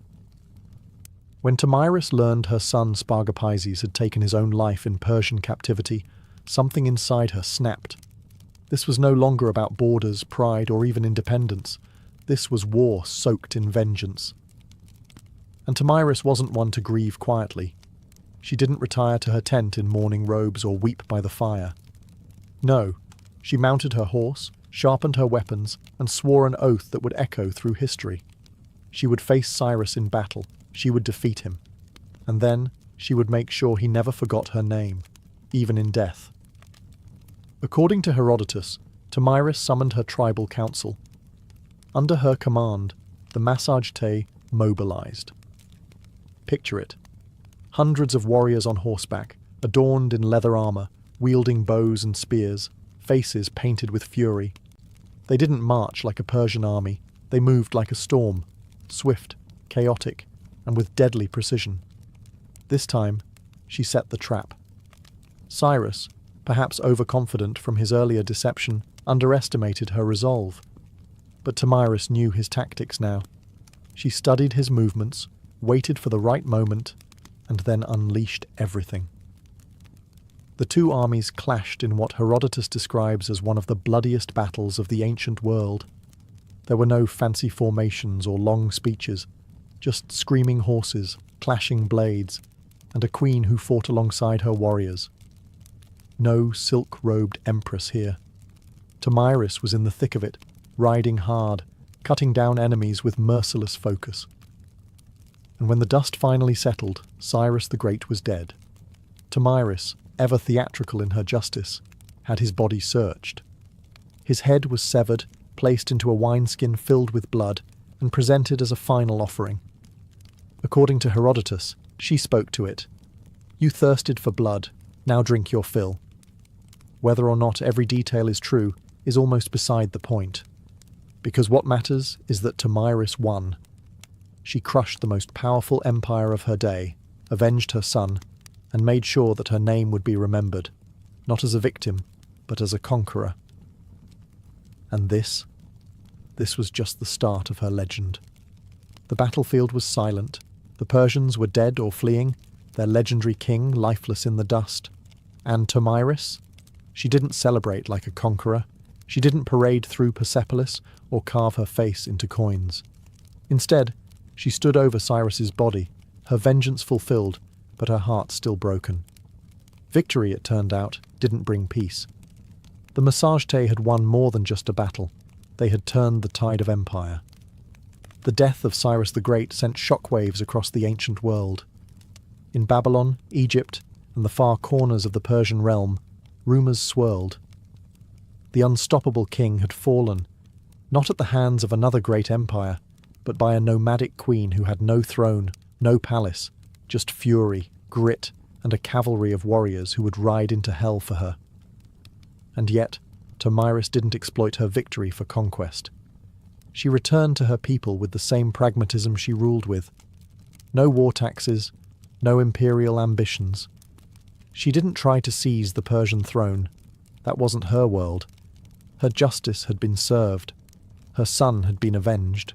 [SPEAKER 1] When Tomyris learned her son Spargapizes had taken his own life in Persian captivity, something inside her snapped. This was no longer about borders, pride, or even independence. This was war soaked in vengeance. And Tomyris wasn't one to grieve quietly. She didn't retire to her tent in mourning robes or weep by the fire. No, she mounted her horse, sharpened her weapons, and swore an oath that would echo through history. She would face Cyrus in battle, she would defeat him, and then she would make sure he never forgot her name, even in death. According to Herodotus, Tomyris summoned her tribal council. Under her command, the Massagetæ mobilized. Picture it. Hundreds of warriors on horseback, adorned in leather armor, wielding bows and spears, faces painted with fury. They didn't march like a Persian army, they moved like a storm, swift, chaotic, and with deadly precision. This time, she set the trap. Cyrus, perhaps overconfident from his earlier deception, underestimated her resolve. But Tomyris knew his tactics now. She studied his movements, waited for the right moment, and then unleashed everything. The two armies clashed in what Herodotus describes as one of the bloodiest battles of the ancient world. There were no fancy formations or long speeches, just screaming horses, clashing blades, and a queen who fought alongside her warriors. No silk-robed empress here. Tomyris was in the thick of it, riding hard, cutting down enemies with merciless focus. And when the dust finally settled, Cyrus the Great was dead. Tomyris, ever theatrical in her justice, had his body searched. His head was severed, placed into a wineskin filled with blood, and presented as a final offering. According to Herodotus, she spoke to it. "You thirsted for blood, now drink your fill." Whether or not every detail is true is almost beside the point, because what matters is that Tomyris won. She crushed the most powerful empire of her day, avenged her son, and made sure that her name would be remembered, not as a victim, but as a conqueror. And this was just the start of her legend. The battlefield was silent, the Persians were dead or fleeing, their legendary king lifeless in the dust. And Tomyris? She didn't celebrate like a conqueror. She didn't parade through Persepolis or carve her face into coins. Instead, she stood over Cyrus's body, her vengeance fulfilled, but her heart still broken. Victory, it turned out, didn't bring peace. The Massagetes had won more than just a battle. They had turned the tide of empire. The death of Cyrus the Great sent shockwaves across the ancient world. In Babylon, Egypt, and the far corners of the Persian realm, rumours swirled. The unstoppable king had fallen, not at the hands of another great empire, but by a nomadic queen who had no throne, no palace, just fury, grit, and a cavalry of warriors who would ride into hell for her. And yet, Tomyris didn't exploit her victory for conquest. She returned to her people with the same pragmatism she ruled with. No war taxes, no imperial ambitions. She didn't try to seize the Persian throne. That wasn't her world. Her justice had been served. Her son had been avenged.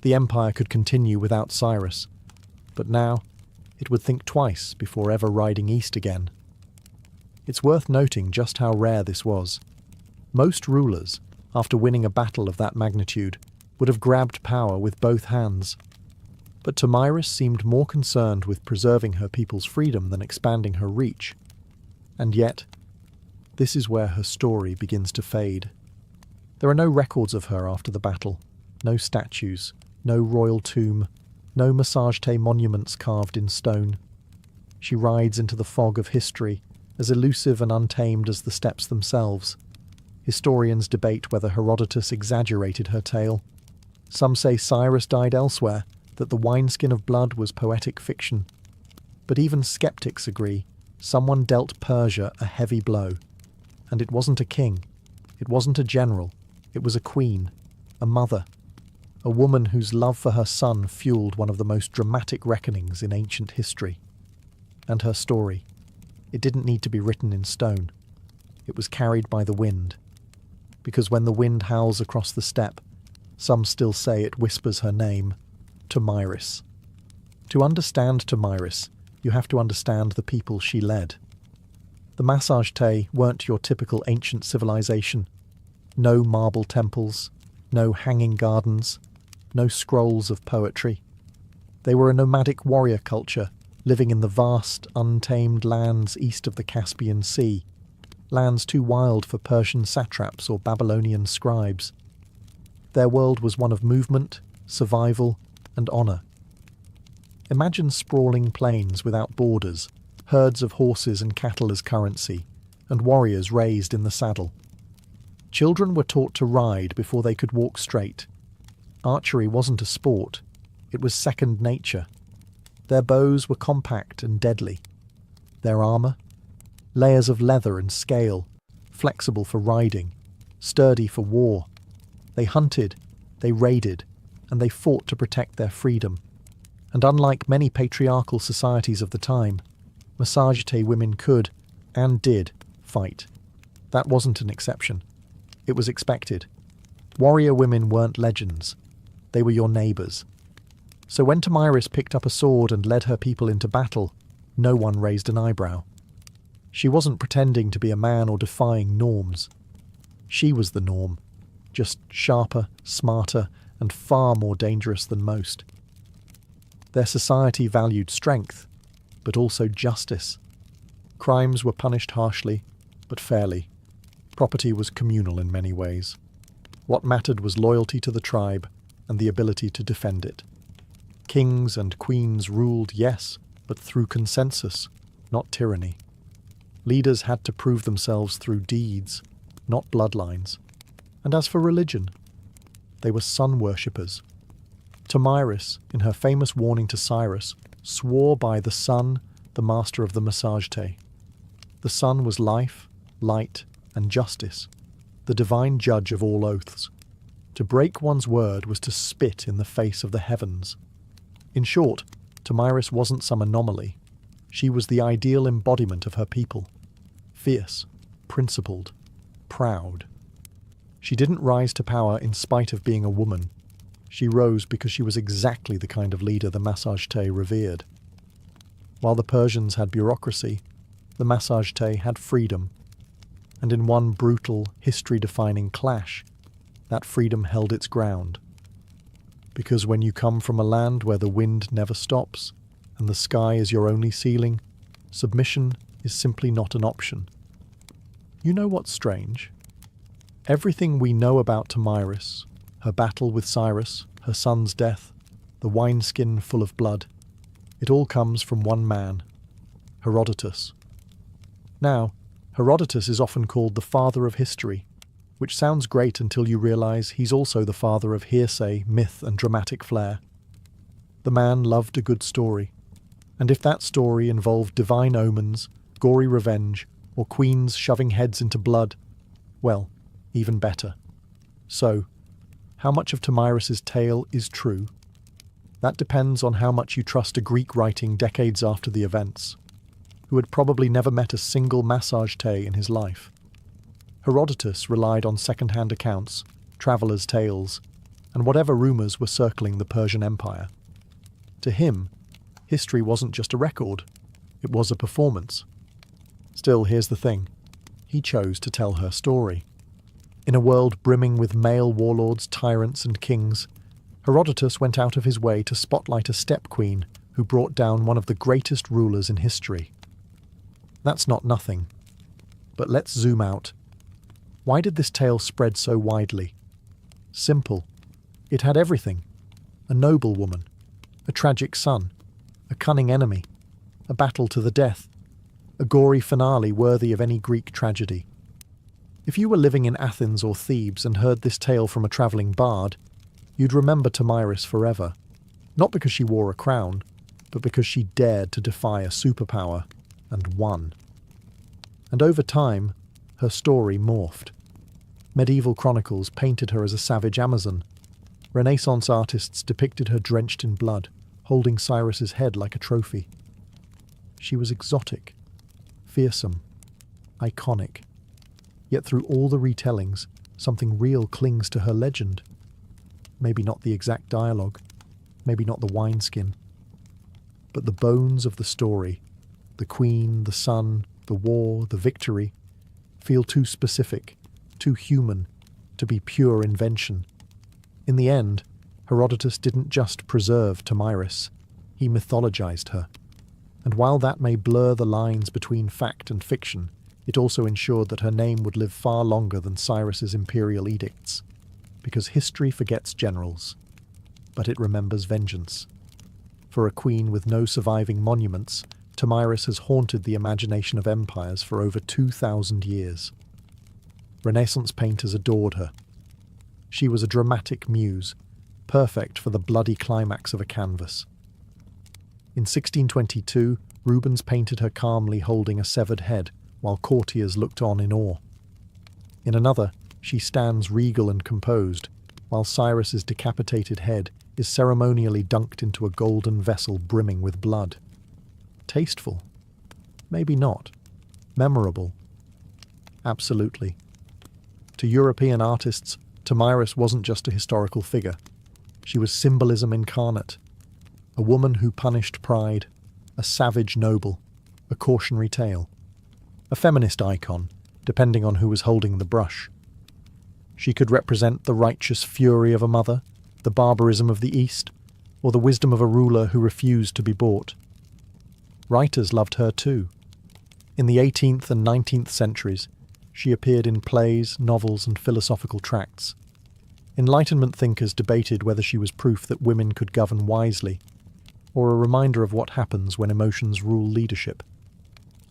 [SPEAKER 1] The empire could continue without Cyrus, but now it would think twice before ever riding east again. It's worth noting just how rare this was. Most rulers, after winning a battle of that magnitude, would have grabbed power with both hands. But Tomyris seemed more concerned with preserving her people's freedom than expanding her reach. And yet, this is where her story begins to fade. There are no records of her after the battle, no statues, no royal tomb, no Massagetes monuments carved in stone. She rides into the fog of history, as elusive and untamed as the steppes themselves. Historians debate whether Herodotus exaggerated her tale. Some say Cyrus died elsewhere, that the wineskin of blood was poetic fiction. But even skeptics agree, someone dealt Persia a heavy blow. And it wasn't a king, it wasn't a general, it was a queen, a mother, a woman whose love for her son fueled one of the most dramatic reckonings in ancient history. And her story, it didn't need to be written in stone. It was carried by the wind. Because when the wind howls across the steppe, some still say it whispers her name, Tomyris. To understand Tomyris, you have to understand the people she led. The Massagetes weren't your typical ancient civilization. No marble temples, no hanging gardens, no scrolls of poetry. They were a nomadic warrior culture, living in the vast, untamed lands east of the Caspian Sea, lands too wild for Persian satraps or Babylonian scribes. Their world was one of movement, survival, and honour. Imagine sprawling plains without borders, herds of horses and cattle as currency, and warriors raised in the saddle. Children were taught to ride before they could walk straight. Archery wasn't a sport, it was second nature. Their bows were compact and deadly. Their armour? Layers of leather and scale, flexible for riding, sturdy for war. They hunted, they raided, and they fought to protect their freedom. And unlike many patriarchal societies of the time, Massagetes women could, and did, fight. That wasn't an exception. It was expected. Warrior women weren't legends. They were your neighbours. So when Tomyris picked up a sword and led her people into battle, no one raised an eyebrow. She wasn't pretending to be a man or defying norms. She was the norm, just sharper, smarter, and far more dangerous than most. Their society valued strength, but also justice. Crimes were punished harshly, but fairly. Property was communal in many ways. What mattered was loyalty to the tribe and the ability to defend it. Kings and queens ruled, yes, but through consensus, not tyranny. Leaders had to prove themselves through deeds, not bloodlines. And as for religion, they were sun worshippers. Tomyris, in her famous warning to Cyrus, swore by the sun, the master of the Massagetes. The sun was life, light, and justice, the divine judge of all oaths. To break one's word was to spit in the face of the heavens. In short, Tomyris wasn't some anomaly. She was the ideal embodiment of her people. Fierce, principled, proud. She didn't rise to power in spite of being a woman. She rose because she was exactly the kind of leader the Massagetes revered. While the Persians had bureaucracy, the Massagete had freedom, and in one brutal, history-defining clash, that freedom held its ground. Because when you come from a land where the wind never stops, and the sky is your only ceiling, submission is simply not an option. You know what's strange? Everything we know about Tomyris, her battle with Cyrus, her son's death, the wineskin full of blood, it all comes from one man, Herodotus. Now, Herodotus is often called the father of history, which sounds great until you realize he's also the father of hearsay, myth, and dramatic flair. The man loved a good story, and if that story involved divine omens, gory revenge, or queens shoving heads into blood, well, even better. So, how much of Tomyris's tale is true? That depends on how much you trust a Greek writing decades after the events, who had probably never met a single Massagete in his life. Herodotus relied on second-hand accounts, travellers' tales, and whatever rumours were circling the Persian Empire. To him, history wasn't just a record, it was a performance. Still, here's the thing. He chose to tell her story. In a world brimming with male warlords, tyrants, and kings, Herodotus went out of his way to spotlight a steppe queen who brought down one of the greatest rulers in history. That's not nothing. But let's zoom out. Why did this tale spread so widely? Simple. It had everything. A noble woman, a tragic son, a cunning enemy, a battle to the death, a gory finale worthy of any Greek tragedy. If you were living in Athens or Thebes and heard this tale from a travelling bard, you'd remember Tomyris forever, not because she wore a crown, but because she dared to defy a superpower, and won. And over time, her story morphed. Medieval chronicles painted her as a savage Amazon. Renaissance artists depicted her drenched in blood, holding Cyrus's head like a trophy. She was exotic, fearsome, iconic. Yet through all the retellings, something real clings to her legend. Maybe not the exact dialogue, maybe not the wineskin, but the bones of the story, the queen, the son, the war, the victory, feel too specific, too human, to be pure invention. In the end, Herodotus didn't just preserve Tomyris, he mythologized her. And while that may blur the lines between fact and fiction, it also ensured that her name would live far longer than Cyrus's imperial edicts. Because history forgets generals, but it remembers vengeance. For a queen with no surviving monuments, Tomyris has haunted the imagination of empires for over 2,000 years. Renaissance painters adored her. She was a dramatic muse, perfect for the bloody climax of a canvas. In 1622, Rubens painted her calmly holding a severed head, while courtiers looked on in awe. In another, she stands regal and composed, while Cyrus's decapitated head is ceremonially dunked into a golden vessel brimming with blood. Tasteful? Maybe not. Memorable? Absolutely. To European artists, Tomyris wasn't just a historical figure. She was symbolism incarnate. A woman who punished pride, a savage noble, a cautionary tale. A feminist icon, depending on who was holding the brush. She could represent the righteous fury of a mother, the barbarism of the East, or the wisdom of a ruler who refused to be bought. Writers loved her too. In the 18th and 19th centuries, she appeared in plays, novels, and philosophical tracts. Enlightenment thinkers debated whether she was proof that women could govern wisely, or a reminder of what happens when emotions rule leadership.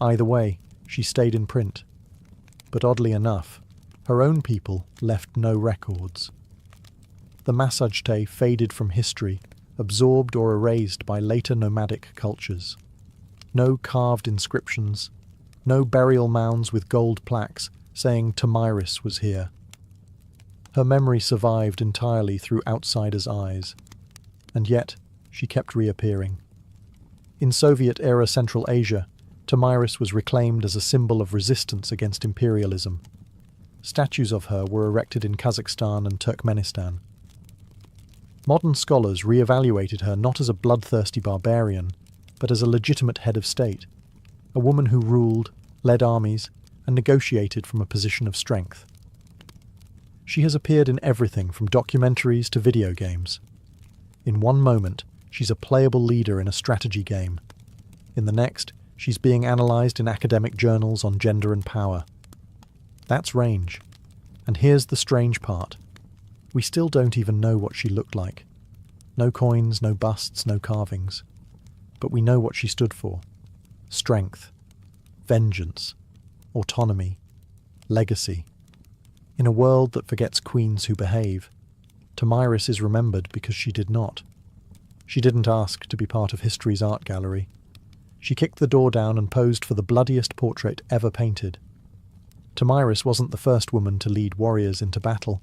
[SPEAKER 1] Either way, she stayed in print. But oddly enough, her own people left no records. The Massagete faded from history, absorbed or erased by later nomadic cultures. No carved inscriptions, no burial mounds with gold plaques saying Tomyris was here. Her memory survived entirely through outsiders' eyes, and yet she kept reappearing. In Soviet-era Central Asia, Tomyris was reclaimed as a symbol of resistance against imperialism. Statues of her were erected in Kazakhstan and Turkmenistan. Modern scholars re-evaluated her not as a bloodthirsty barbarian, but as a legitimate head of state, a woman who ruled, led armies, and negotiated from a position of strength. She has appeared in everything from documentaries to video games. In one moment, she's a playable leader in a strategy game. In the next, she's being analysed in academic journals on gender and power. That's range. And here's the strange part. We still don't even know what she looked like. No coins, no busts, no carvings. But we know what she stood for. Strength, vengeance, autonomy, legacy. In a world that forgets queens who behave, Tomyris is remembered because she did not. She didn't ask to be part of history's art gallery. She kicked the door down and posed for the bloodiest portrait ever painted. Tomyris wasn't the first woman to lead warriors into battle,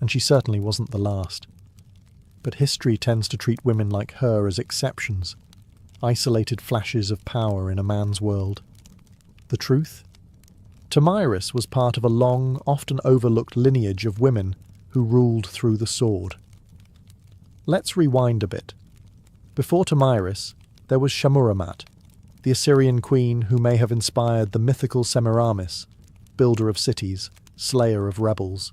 [SPEAKER 1] and she certainly wasn't the last. But history tends to treat women like her as exceptions, isolated flashes of power in a man's world. The truth? Tomyris was part of a long, often overlooked lineage of women who ruled through the sword. Let's rewind a bit. Before Tomyris, there was Shamuramat, the Assyrian queen who may have inspired the mythical Semiramis, builder of cities, slayer of rebels.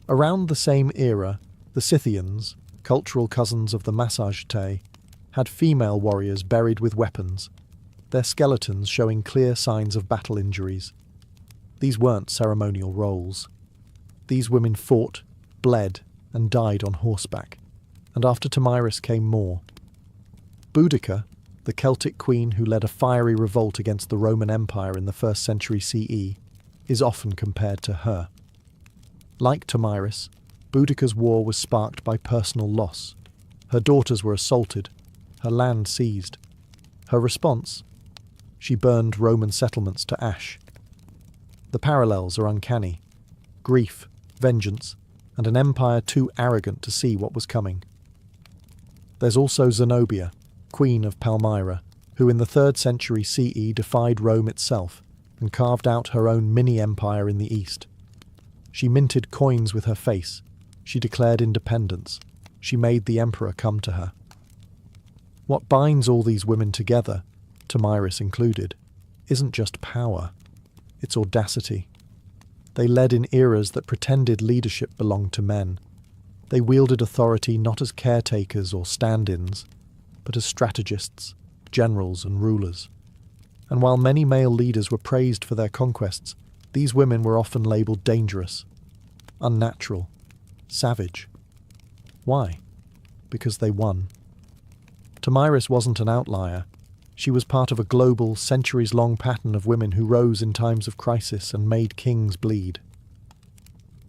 [SPEAKER 1] Around the same era, the Scythians, cultural cousins of the Massagetae, had female warriors buried with weapons, their skeletons showing clear signs of battle injuries. These weren't ceremonial roles. These women fought, bled, and died on horseback, and after Tomyris came more. Boudica, the Celtic queen who led a fiery revolt against the Roman Empire in the 1st century CE, is often compared to her. Like Tomyris, Boudica's war was sparked by personal loss. Her daughters were assaulted, her land seized. Her response? She burned Roman settlements to ash. The parallels are uncanny. Grief, vengeance, and an empire too arrogant to see what was coming. There's also Zenobia, queen of Palmyra, who in the 3rd century CE defied Rome itself and carved out her own mini-empire in the east. She minted coins with her face. She declared independence. She made the emperor come to her. What binds all these women together, Tomyris included, isn't just power. It's audacity. They led in eras that pretended leadership belonged to men. They wielded authority not as caretakers or stand-ins, but as strategists, generals and rulers. And while many male leaders were praised for their conquests, these women were often labelled dangerous, unnatural, savage. Why? Because they won. Tomyris wasn't an outlier. She was part of a global, centuries-long pattern of women who rose in times of crisis and made kings bleed.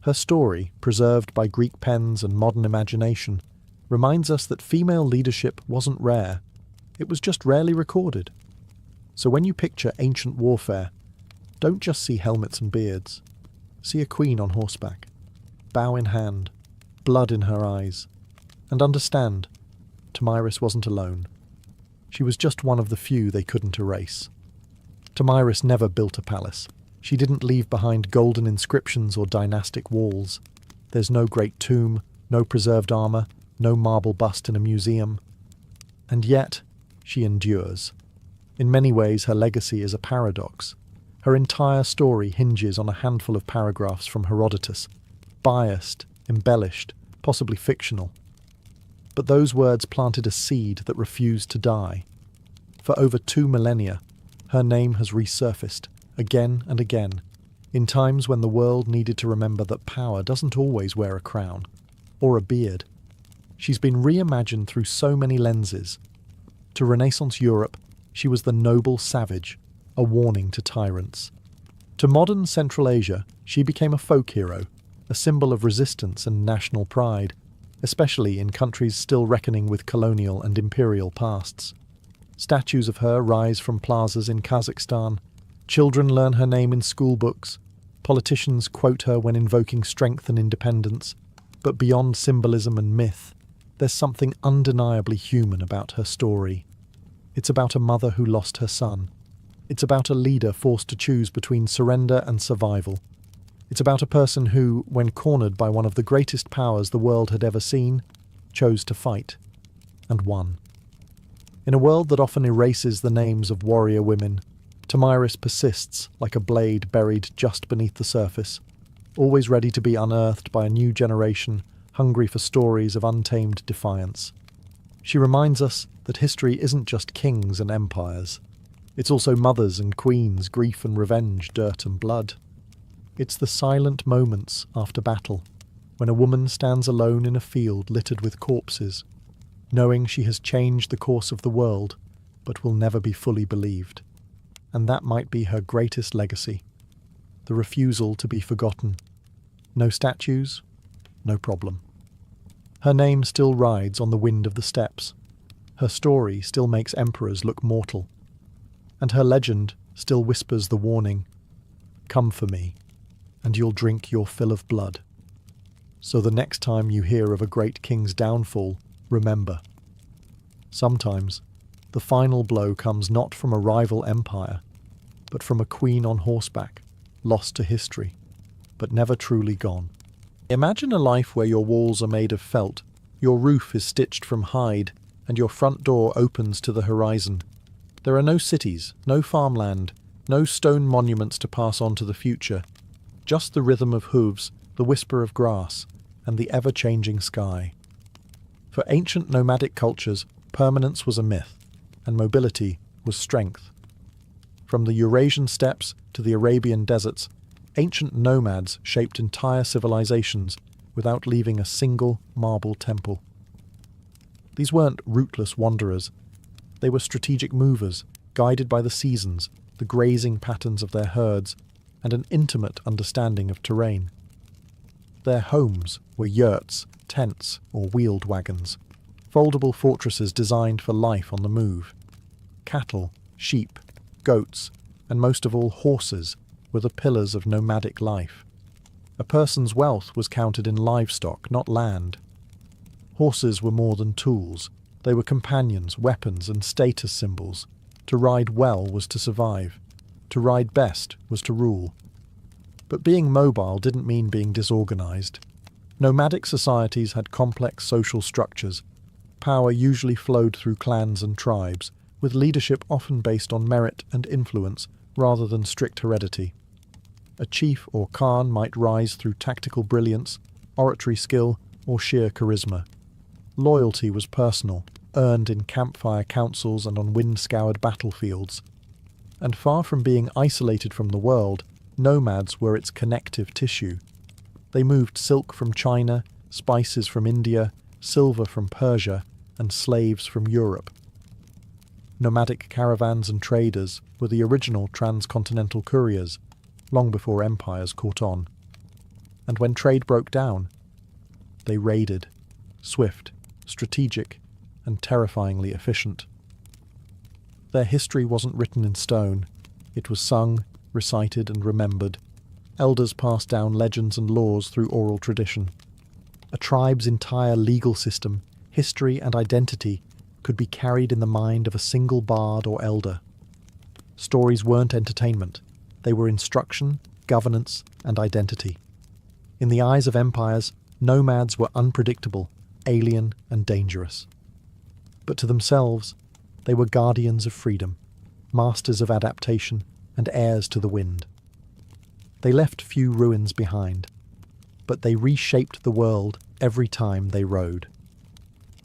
[SPEAKER 1] Her story, preserved by Greek pens and modern imagination, reminds us that female leadership wasn't rare. It was just rarely recorded. So when you picture ancient warfare, don't just see helmets and beards. See a queen on horseback, bow in hand, blood in her eyes, and understand, Tomyris wasn't alone. She was just one of the few they couldn't erase. Tomyris never built a palace. She didn't leave behind golden inscriptions or dynastic walls. There's no great tomb, no preserved armour, no marble bust in a museum. And yet, she endures. In many ways, her legacy is a paradox. Her entire story hinges on a handful of paragraphs from Herodotus, biased, embellished, possibly fictional. But those words planted a seed that refused to die. For over 2 millennia, her name has resurfaced, again and again, in times when the world needed to remember that power doesn't always wear a crown, or a beard. She's been reimagined through so many lenses. To Renaissance Europe, she was the noble savage, a warning to tyrants. To modern Central Asia, she became a folk hero, a symbol of resistance and national pride, especially in countries still reckoning with colonial and imperial pasts. Statues of her rise from plazas in Kazakhstan. Children learn her name in school books. Politicians quote her when invoking strength and independence. But beyond symbolism and myth, there's something undeniably human about her story. It's about a mother who lost her son. It's about a leader forced to choose between surrender and survival. It's about a person who, when cornered by one of the greatest powers the world had ever seen, chose to fight, and won. In a world that often erases the names of warrior women, Tomyris persists like a blade buried just beneath the surface, always ready to be unearthed by a new generation hungry for stories of untamed defiance. She reminds us that history isn't just kings and empires. It's also mothers and queens, grief and revenge, dirt and blood. It's the silent moments after battle, when a woman stands alone in a field littered with corpses, knowing she has changed the course of the world, but will never be fully believed. And that might be her greatest legacy, the refusal to be forgotten. No statues, no problem. Her name still rides on the wind of the steppes. Her story still makes emperors look mortal. And her legend still whispers the warning, "Come for me, and you'll drink your fill of blood." So the next time you hear of a great king's downfall, remember, sometimes the final blow comes not from a rival empire, but from a queen on horseback, lost to history, but never truly gone. Imagine a life where your walls are made of felt, your roof is stitched from hide, and your front door opens to the horizon. There are no cities, no farmland, no stone monuments to pass on to the future, just the rhythm of hooves, the whisper of grass, and the ever-changing sky. For ancient nomadic cultures, permanence was a myth, and mobility was strength. From the Eurasian steppes to the Arabian deserts, ancient nomads shaped entire civilizations without leaving a single marble temple. These weren't rootless wanderers. They were strategic movers, guided by the seasons, the grazing patterns of their herds, and an intimate understanding of terrain. Their homes were yurts, tents, or wheeled wagons, foldable fortresses designed for life on the move. Cattle, sheep, goats, and most of all horses were the pillars of nomadic life. A person's wealth was counted in livestock, not land. Horses were more than tools. They were companions, weapons, and status symbols. To ride well was to survive. To ride best was to rule. But being mobile didn't mean being disorganized. Nomadic societies had complex social structures. Power usually flowed through clans and tribes, with leadership often based on merit and influence rather than strict heredity. A chief or khan might rise through tactical brilliance, oratory skill, or sheer charisma. Loyalty was personal, earned in campfire councils and on wind-scoured battlefields. And far from being isolated from the world, nomads were its connective tissue. They moved silk from China, spices from India, silver from Persia, and slaves from Europe. Nomadic caravans and traders were the original transcontinental couriers, long before empires caught on. And when trade broke down, they raided, swift, strategic, and terrifyingly efficient. Their history wasn't written in stone. It was sung, recited, and remembered. Elders passed down legends and laws through oral tradition. A tribe's entire legal system, history, and identity could be carried in the mind of a single bard or elder. Stories weren't entertainment. They were instruction, governance, and identity. In the eyes of empires, nomads were unpredictable, alien, and dangerous. But to themselves, they were guardians of freedom, masters of adaptation, and heirs to the wind. They left few ruins behind, but they reshaped the world every time they rode.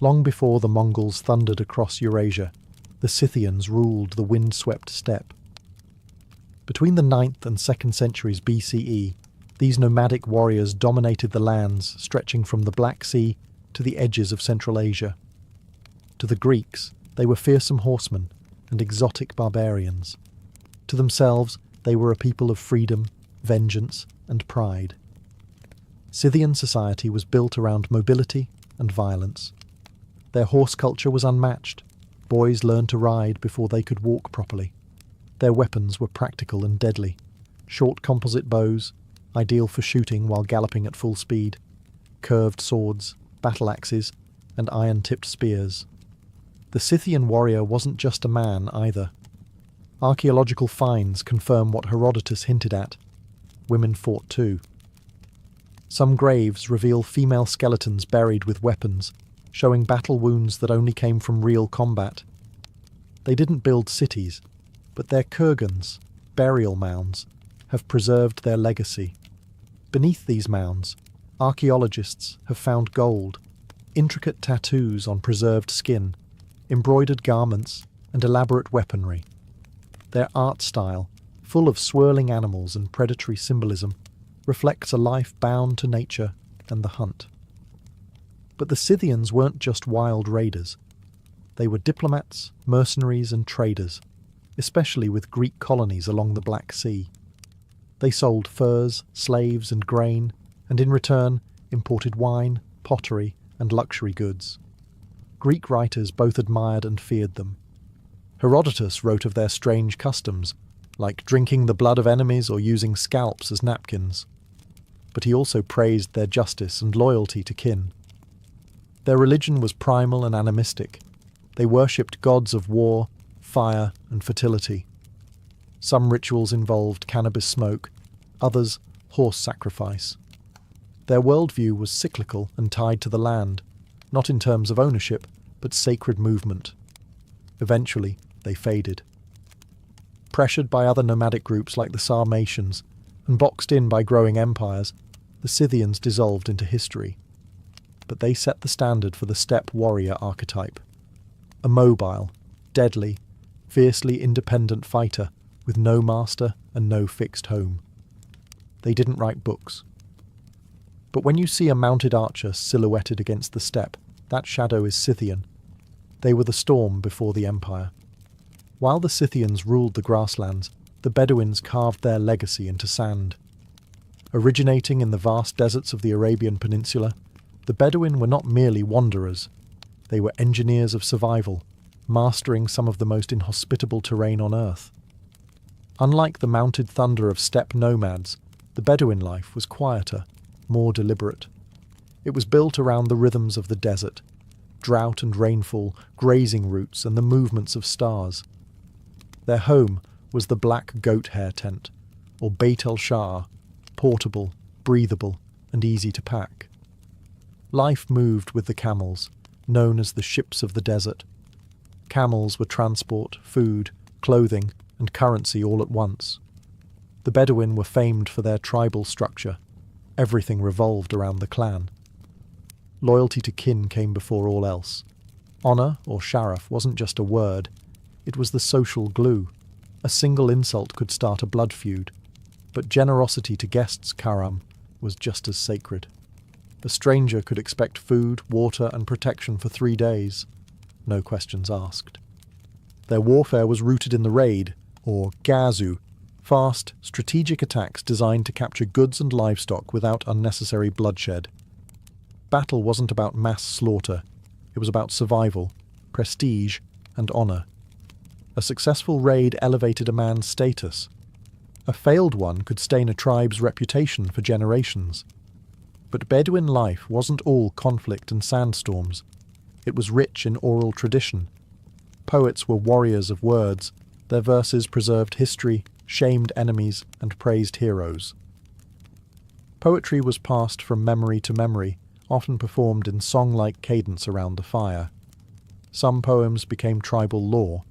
[SPEAKER 1] Long before the Mongols thundered across Eurasia, the Scythians ruled the wind-swept steppe. Between the 9th and 2nd centuries BCE, these nomadic warriors dominated the lands stretching from the Black Sea to the edges of Central Asia. To the Greeks, they were fearsome horsemen and exotic barbarians. To themselves, they were a people of freedom, vengeance, and pride. Scythian society was built around mobility and violence. Their horse culture was unmatched. Boys learned to ride before they could walk properly. Their weapons were practical and deadly. Short composite bows, ideal for shooting while galloping at full speed, curved swords, battle axes, and iron-tipped spears. The Scythian warrior wasn't just a man either. Archaeological finds confirm what Herodotus hinted at. Women fought too. Some graves reveal female skeletons buried with weapons, showing battle wounds that only came from real combat. They didn't build cities, but their kurgans, burial mounds, have preserved their legacy. Beneath these mounds, archaeologists have found gold, intricate tattoos on preserved skin, embroidered garments, and elaborate weaponry. Their art style, full of swirling animals and predatory symbolism, reflects a life bound to nature and the hunt. But the Scythians weren't just wild raiders. They were diplomats, mercenaries, and traders, especially with Greek colonies along the Black Sea. They sold furs, slaves, and grain, and in return imported wine, pottery, and luxury goods. Greek writers both admired and feared them. Herodotus wrote of their strange customs, like drinking the blood of enemies or using scalps as napkins. But he also praised their justice and loyalty to kin. Their religion was primal and animistic. They worshipped gods of war, fire, and fertility. Some rituals involved cannabis smoke, others horse sacrifice. Their worldview was cyclical and tied to the land, not in terms of ownership, but sacred movement. Eventually, they faded. Pressured by other nomadic groups like the Sarmatians, and boxed in by growing empires, the Scythians dissolved into history. But they set the standard for the steppe warrior archetype. A mobile, deadly, fiercely independent fighter with no master and no fixed home. They didn't write books. But when you see a mounted archer silhouetted against the steppe, that shadow is Scythian. They were the storm before the empire. While the Scythians ruled the grasslands, the Bedouins carved their legacy into sand. Originating in the vast deserts of the Arabian Peninsula, the Bedouin were not merely wanderers. They were engineers of survival, mastering some of the most inhospitable terrain on earth. Unlike the mounted thunder of steppe nomads, the Bedouin life was quieter, more deliberate. It was built around the rhythms of the desert, drought and rainfall, grazing routes, and the movements of stars. Their home was the black goat hair tent, or Beit el-Sha'ar, portable, breathable, and easy to pack. Life moved with the camels, known as the ships of the desert. Camels were transport, food, clothing, and currency all at once. The Bedouin were famed for their tribal structure. Everything revolved around the clan. Loyalty to kin came before all else. Honour, or sharaf, wasn't just a word. It was the social glue. A single insult could start a blood feud. But generosity to guests, karam, was just as sacred. A stranger could expect food, water, and protection for 3 days. No questions asked. Their warfare was rooted in the raid, or gazu, fast, strategic attacks designed to capture goods and livestock without unnecessary bloodshed. Battle wasn't about mass slaughter. It was about survival, prestige, and honour. A successful raid elevated a man's status. A failed one could stain a tribe's reputation for generations. But Bedouin life wasn't all conflict and sandstorms. It was rich in oral tradition. Poets were warriors of words. Their verses preserved history, shamed enemies, and praised heroes. Poetry was passed from memory to memory, often performed in song-like cadence around the fire. Some poems became tribal lore,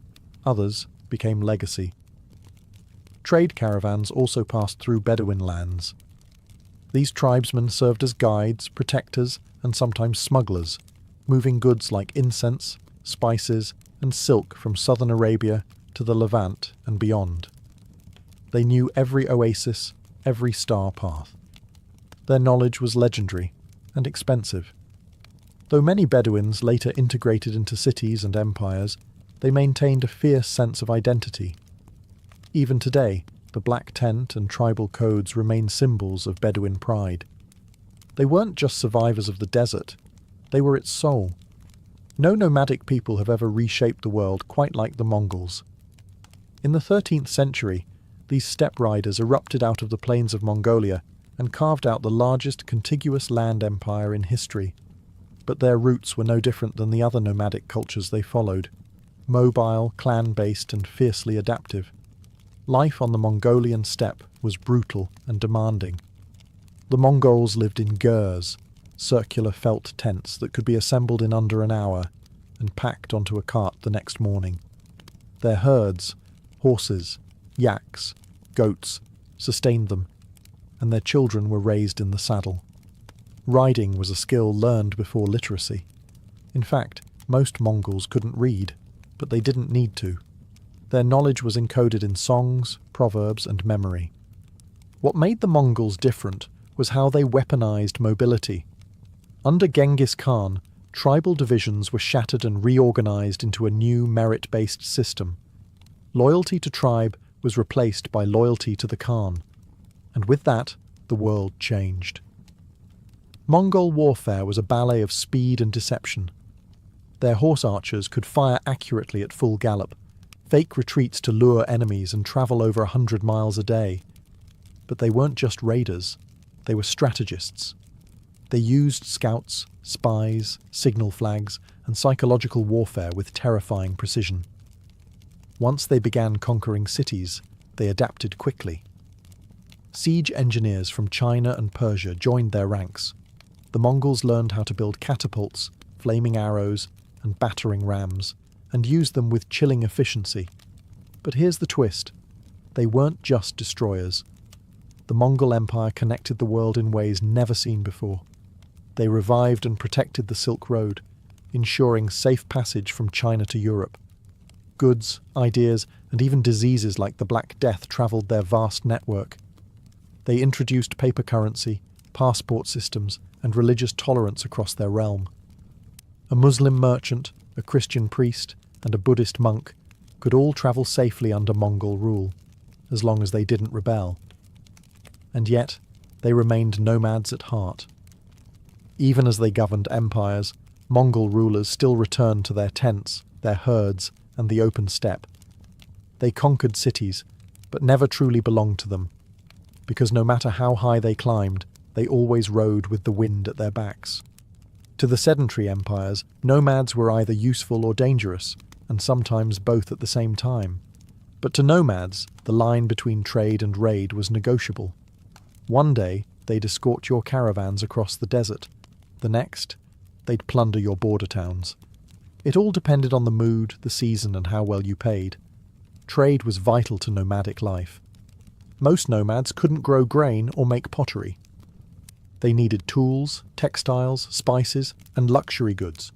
[SPEAKER 1] others became legacy. Trade caravans also passed through Bedouin lands. These tribesmen served as guides, protectors, and sometimes smugglers, moving goods like incense, spices, and silk from southern Arabia to the Levant and beyond. They knew every oasis, every star path. Their knowledge was legendary and expensive. Though many Bedouins later integrated into cities and empires, they maintained a fierce sense of identity. Even today, the black tent and tribal codes remain symbols of Bedouin pride. They weren't just survivors of the desert, they were its soul. No nomadic people have ever reshaped the world quite like the Mongols. In the 13th century, these steppe riders erupted out of the plains of Mongolia and carved out the largest contiguous land empire in history. But their roots were no different than the other nomadic cultures they followed. Mobile, clan-based, and fiercely adaptive. Life on the Mongolian steppe was brutal and demanding. The Mongols lived in gurs, circular felt tents that could be assembled in under an hour and packed onto a cart the next morning. Their herds, horses, yaks, goats, sustained them, and their children were raised in the saddle. Riding was a skill learned before literacy. In fact, most Mongols couldn't read, but they didn't need to. Their knowledge was encoded in songs, proverbs, and memory. What made the Mongols different was how they weaponized mobility. Under Genghis Khan, tribal divisions were shattered and reorganized into a new merit-based system. Loyalty to tribe was replaced by loyalty to the Khan, and with that, the world changed. Mongol warfare was a ballet of speed and deception. Their horse archers could fire accurately at full gallop, fake retreats to lure enemies and travel over 100 miles a day. But they weren't just raiders, they were strategists. They used scouts, spies, signal flags, and psychological warfare with terrifying precision. Once they began conquering cities, they adapted quickly. Siege engineers from China and Persia joined their ranks. The Mongols learned how to build catapults, flaming arrows, and battering rams, and used them with chilling efficiency. But here's the twist. They weren't just destroyers. The Mongol Empire connected the world in ways never seen before. They revived and protected the Silk Road, ensuring safe passage from China to Europe. Goods, ideas, and even diseases like the Black Death travelled their vast network. They introduced paper currency, passport systems, and religious tolerance across their realm. A Muslim merchant, a Christian priest, and a Buddhist monk could all travel safely under Mongol rule, as long as they didn't rebel. And yet, they remained nomads at heart. Even as they governed empires, Mongol rulers still returned to their tents, their herds, and the open steppe. They conquered cities, but never truly belonged to them, because no matter how high they climbed, they always rode with the wind at their backs. To the sedentary empires, nomads were either useful or dangerous, and sometimes both at the same time. But to nomads, the line between trade and raid was negotiable. One day, they'd escort your caravans across the desert. The next, they'd plunder your border towns. It all depended on the mood, the season, and how well you paid. Trade was vital to nomadic life. Most nomads couldn't grow grain or make pottery. They needed tools, textiles, spices, and luxury goods.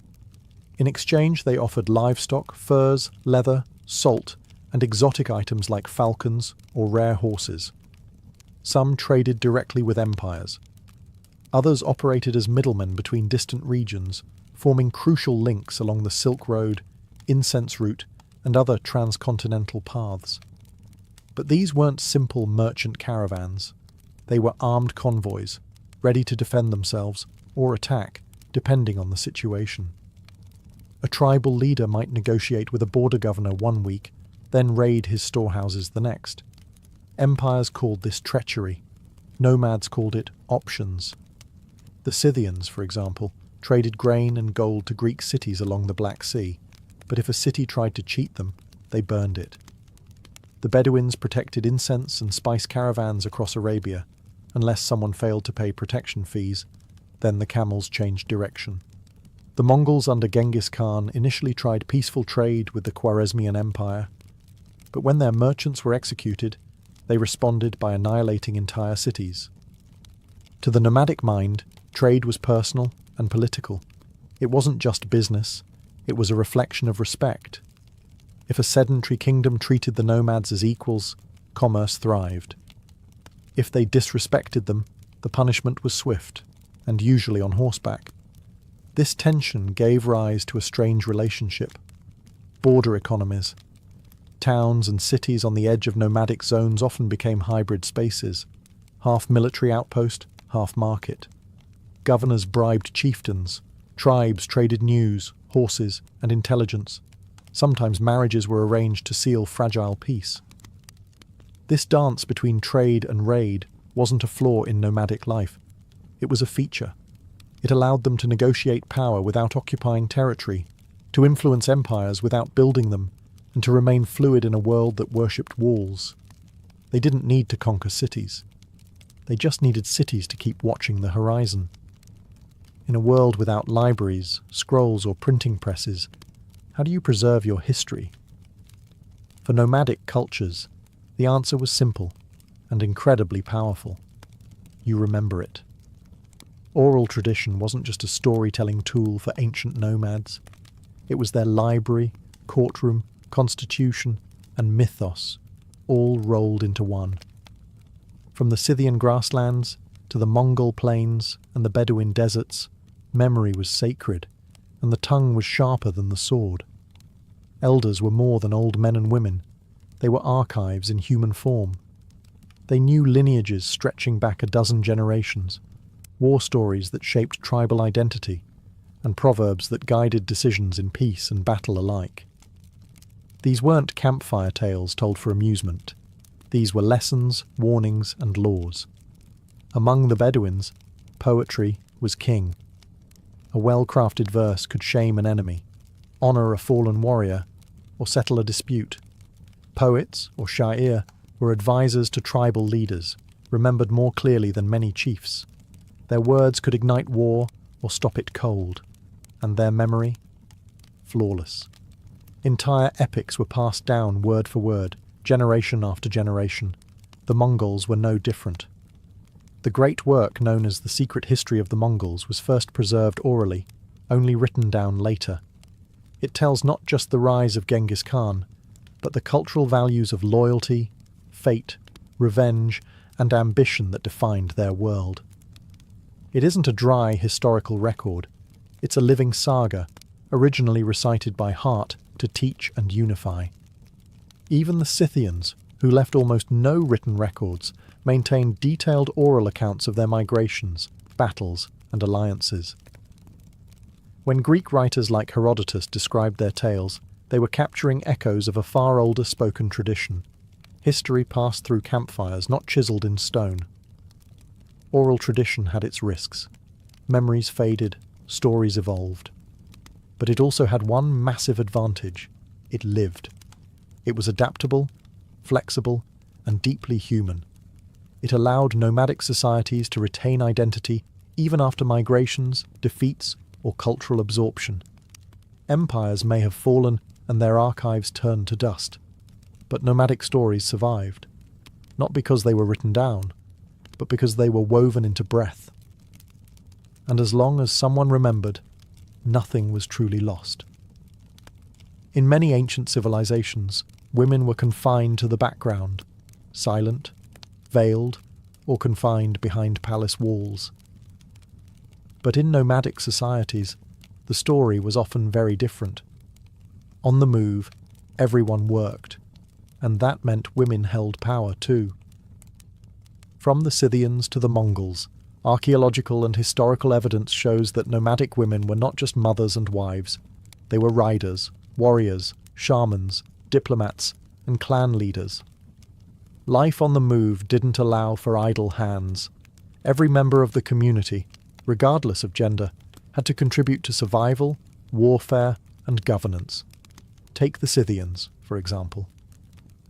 [SPEAKER 1] In exchange, they offered livestock, furs, leather, salt, and exotic items like falcons or rare horses. Some traded directly with empires. Others operated as middlemen between distant regions, forming crucial links along the Silk Road, incense route, and other transcontinental paths. But these weren't simple merchant caravans. They were armed convoys, ready to defend themselves or attack, depending on the situation. A tribal leader might negotiate with a border governor one week, then raid his storehouses the next. Empires called this treachery. Nomads called it options. The Scythians, for example, traded grain and gold to Greek cities along the Black Sea, but if a city tried to cheat them, they burned it. The Bedouins protected incense and spice caravans across Arabia. Unless someone failed to pay protection fees, then the camels changed direction. The Mongols under Genghis Khan initially tried peaceful trade with the Khwarezmian Empire, but when their merchants were executed, they responded by annihilating entire cities. To the nomadic mind, trade was personal and political. It wasn't just business, it was a reflection of respect. If a sedentary kingdom treated the nomads as equals, commerce thrived. If they disrespected them, the punishment was swift, and usually on horseback. This tension gave rise to a strange relationship. Border economies. Towns and cities on the edge of nomadic zones often became hybrid spaces, half military outpost, half market. Governors bribed chieftains, tribes traded news, horses, and intelligence. Sometimes marriages were arranged to seal fragile peace. This dance between trade and raid wasn't a flaw in nomadic life. It was a feature. It allowed them to negotiate power without occupying territory, to influence empires without building them, and to remain fluid in a world that worshipped walls. They didn't need to conquer cities. They just needed cities to keep watching the horizon. In a world without libraries, scrolls, or printing presses, how do you preserve your history? For nomadic cultures, the answer was simple and incredibly powerful. You remember it. Oral tradition wasn't just a storytelling tool for ancient nomads. It was their library, courtroom, constitution, and mythos, all rolled into one. From the Scythian grasslands to the Mongol plains and the Bedouin deserts, memory was sacred, and the tongue was sharper than the sword. Elders were more than old men and women. They were archives in human form. They knew lineages stretching back a dozen generations, war stories that shaped tribal identity, and proverbs that guided decisions in peace and battle alike. These weren't campfire tales told for amusement. These were lessons, warnings, and laws. Among the Bedouins, poetry was king. A well-crafted verse could shame an enemy, honour a fallen warrior, or settle a dispute. Poets, or sha'ir, were advisors to tribal leaders, remembered more clearly than many chiefs. Their words could ignite war or stop it cold, and their memory? Flawless. Entire epics were passed down word for word, generation after generation. The Mongols were no different. The great work known as The Secret History of the Mongols was first preserved orally, only written down later. It tells not just the rise of Genghis Khan, but the cultural values of loyalty, fate, revenge, and ambition that defined their world. It isn't a dry historical record. It's a living saga, originally recited by heart to teach and unify. Even the Scythians, who left almost no written records, maintained detailed oral accounts of their migrations, battles, and alliances. When Greek writers like Herodotus described their tales, they were capturing echoes of a far older spoken tradition. History passed through campfires, not chiselled in stone. Oral tradition had its risks. Memories faded, stories evolved. But it also had one massive advantage. It lived. It was adaptable, flexible, and deeply human. It allowed nomadic societies to retain identity even after migrations, defeats, or cultural absorption. Empires may have fallen and their archives turned to dust, but nomadic stories survived, not because they were written down, but because they were woven into breath. And as long as someone remembered, nothing was truly lost. In many ancient civilizations, women were confined to the background, silent, veiled, or confined behind palace walls. But in nomadic societies, the story was often very different. On the move, everyone worked, and that meant women held power too. From the Scythians to the Mongols, archaeological and historical evidence shows that nomadic women were not just mothers and wives. They were riders, warriors, shamans, diplomats, and clan leaders. Life on the move didn't allow for idle hands. Every member of the community, regardless of gender, had to contribute to survival, warfare, and governance. Take the Scythians, for example.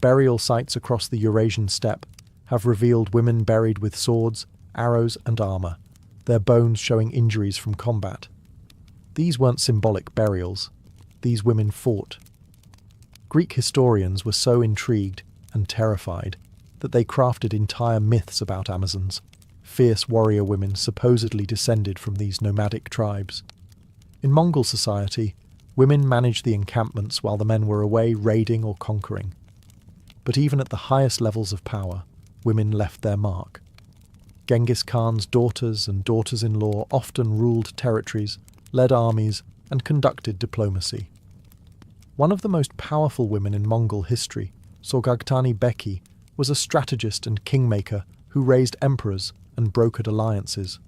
[SPEAKER 1] Burial sites across the Eurasian steppe have revealed women buried with swords, arrows, and armour, their bones showing injuries from combat. These weren't symbolic burials. These women fought. Greek historians were so intrigued and terrified that they crafted entire myths about Amazons, fierce warrior women supposedly descended from these nomadic tribes. In Mongol society, women managed the encampments while the men were away raiding or conquering. But even at the highest levels of power, women left their mark. Genghis Khan's daughters and daughters-in-law often ruled territories, led armies, and conducted diplomacy. One of the most powerful women in Mongol history, Sorghaghtani Beki, was a strategist and kingmaker who raised emperors and brokered alliances.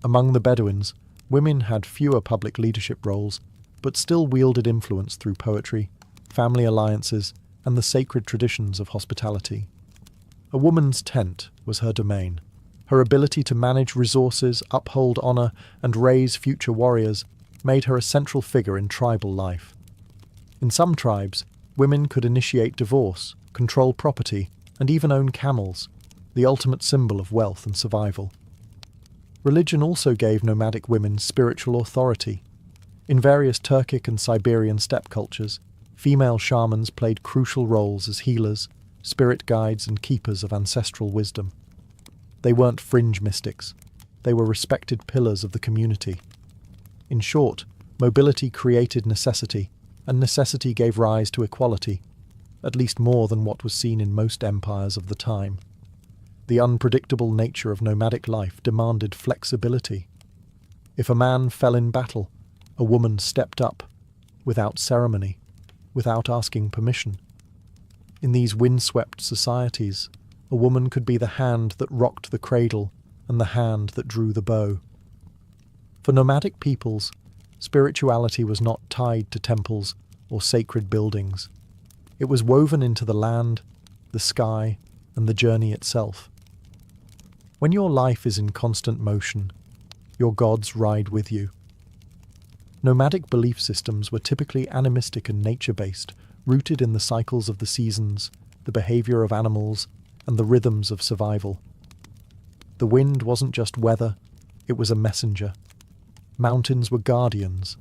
[SPEAKER 1] Among the Bedouins, women had fewer public leadership roles, but still wielded influence through poetry, family alliances, and the sacred traditions of hospitality. A woman's tent was her domain. Her ability to manage resources, uphold honour, and raise future warriors made her a central figure in tribal life. In some tribes, women could initiate divorce, control property, and even own camels, the ultimate symbol of wealth and survival. Religion also gave nomadic women spiritual authority. In various Turkic and Siberian steppe cultures, Female shamans played crucial roles as healers, spirit guides, and keepers of ancestral wisdom. They weren't fringe mystics. They were respected pillars of the community. In short, mobility created necessity, and necessity gave rise to equality, at least more than what was seen in most empires of the time. The unpredictable nature of nomadic life demanded flexibility. If a man fell in battle, a woman stepped up, without ceremony, without asking permission. In these windswept societies, a woman could be the hand that rocked the cradle and the hand that drew the bow. For nomadic peoples, spirituality was not tied to temples or sacred buildings. It was woven into the land, the sky, and the journey itself. When your life is in constant motion, your gods ride with you. Nomadic belief systems were typically animistic and nature-based, rooted in the cycles of the seasons, the behavior of animals, and the rhythms of survival. The wind wasn't just weather, it was a messenger. Mountains were guardians,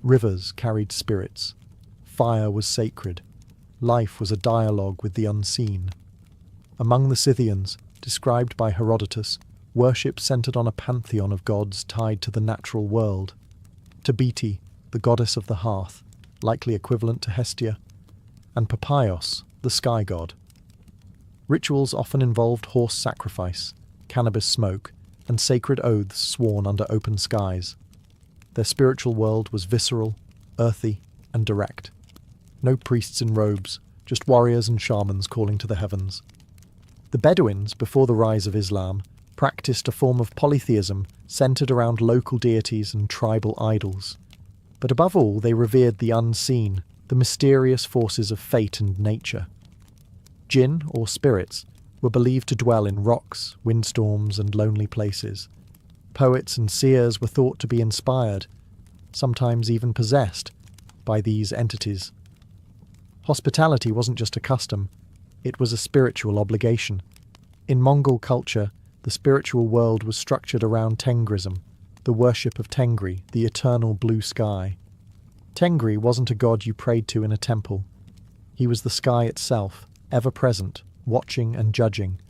[SPEAKER 1] rivers carried spirits, fire was sacred, life was a dialogue with the unseen. Among the Scythians, described by Herodotus, worship centered on a pantheon of gods tied to the natural world. Tabete, the goddess of the hearth, likely equivalent to Hestia, and Papaios, the sky god. Rituals often involved horse sacrifice, cannabis smoke, and sacred oaths sworn under open skies. Their spiritual world was visceral, earthy, and direct. No priests in robes, just warriors and shamans calling to the heavens. The Bedouins, before the rise of Islam, practiced a form of polytheism centered around local deities and tribal idols. But above all, they revered the unseen, the mysterious forces of fate and nature. Jinn, or spirits, were believed to dwell in rocks, windstorms, and lonely places. Poets and seers were thought to be inspired, sometimes even possessed, by these entities. Hospitality wasn't just a custom, it was a spiritual obligation. In Mongol culture, the spiritual world was structured around Tengrism, the worship of Tengri, the eternal blue sky. Tengri wasn't a god you prayed to in a temple. He was the sky itself, ever present, watching and judging.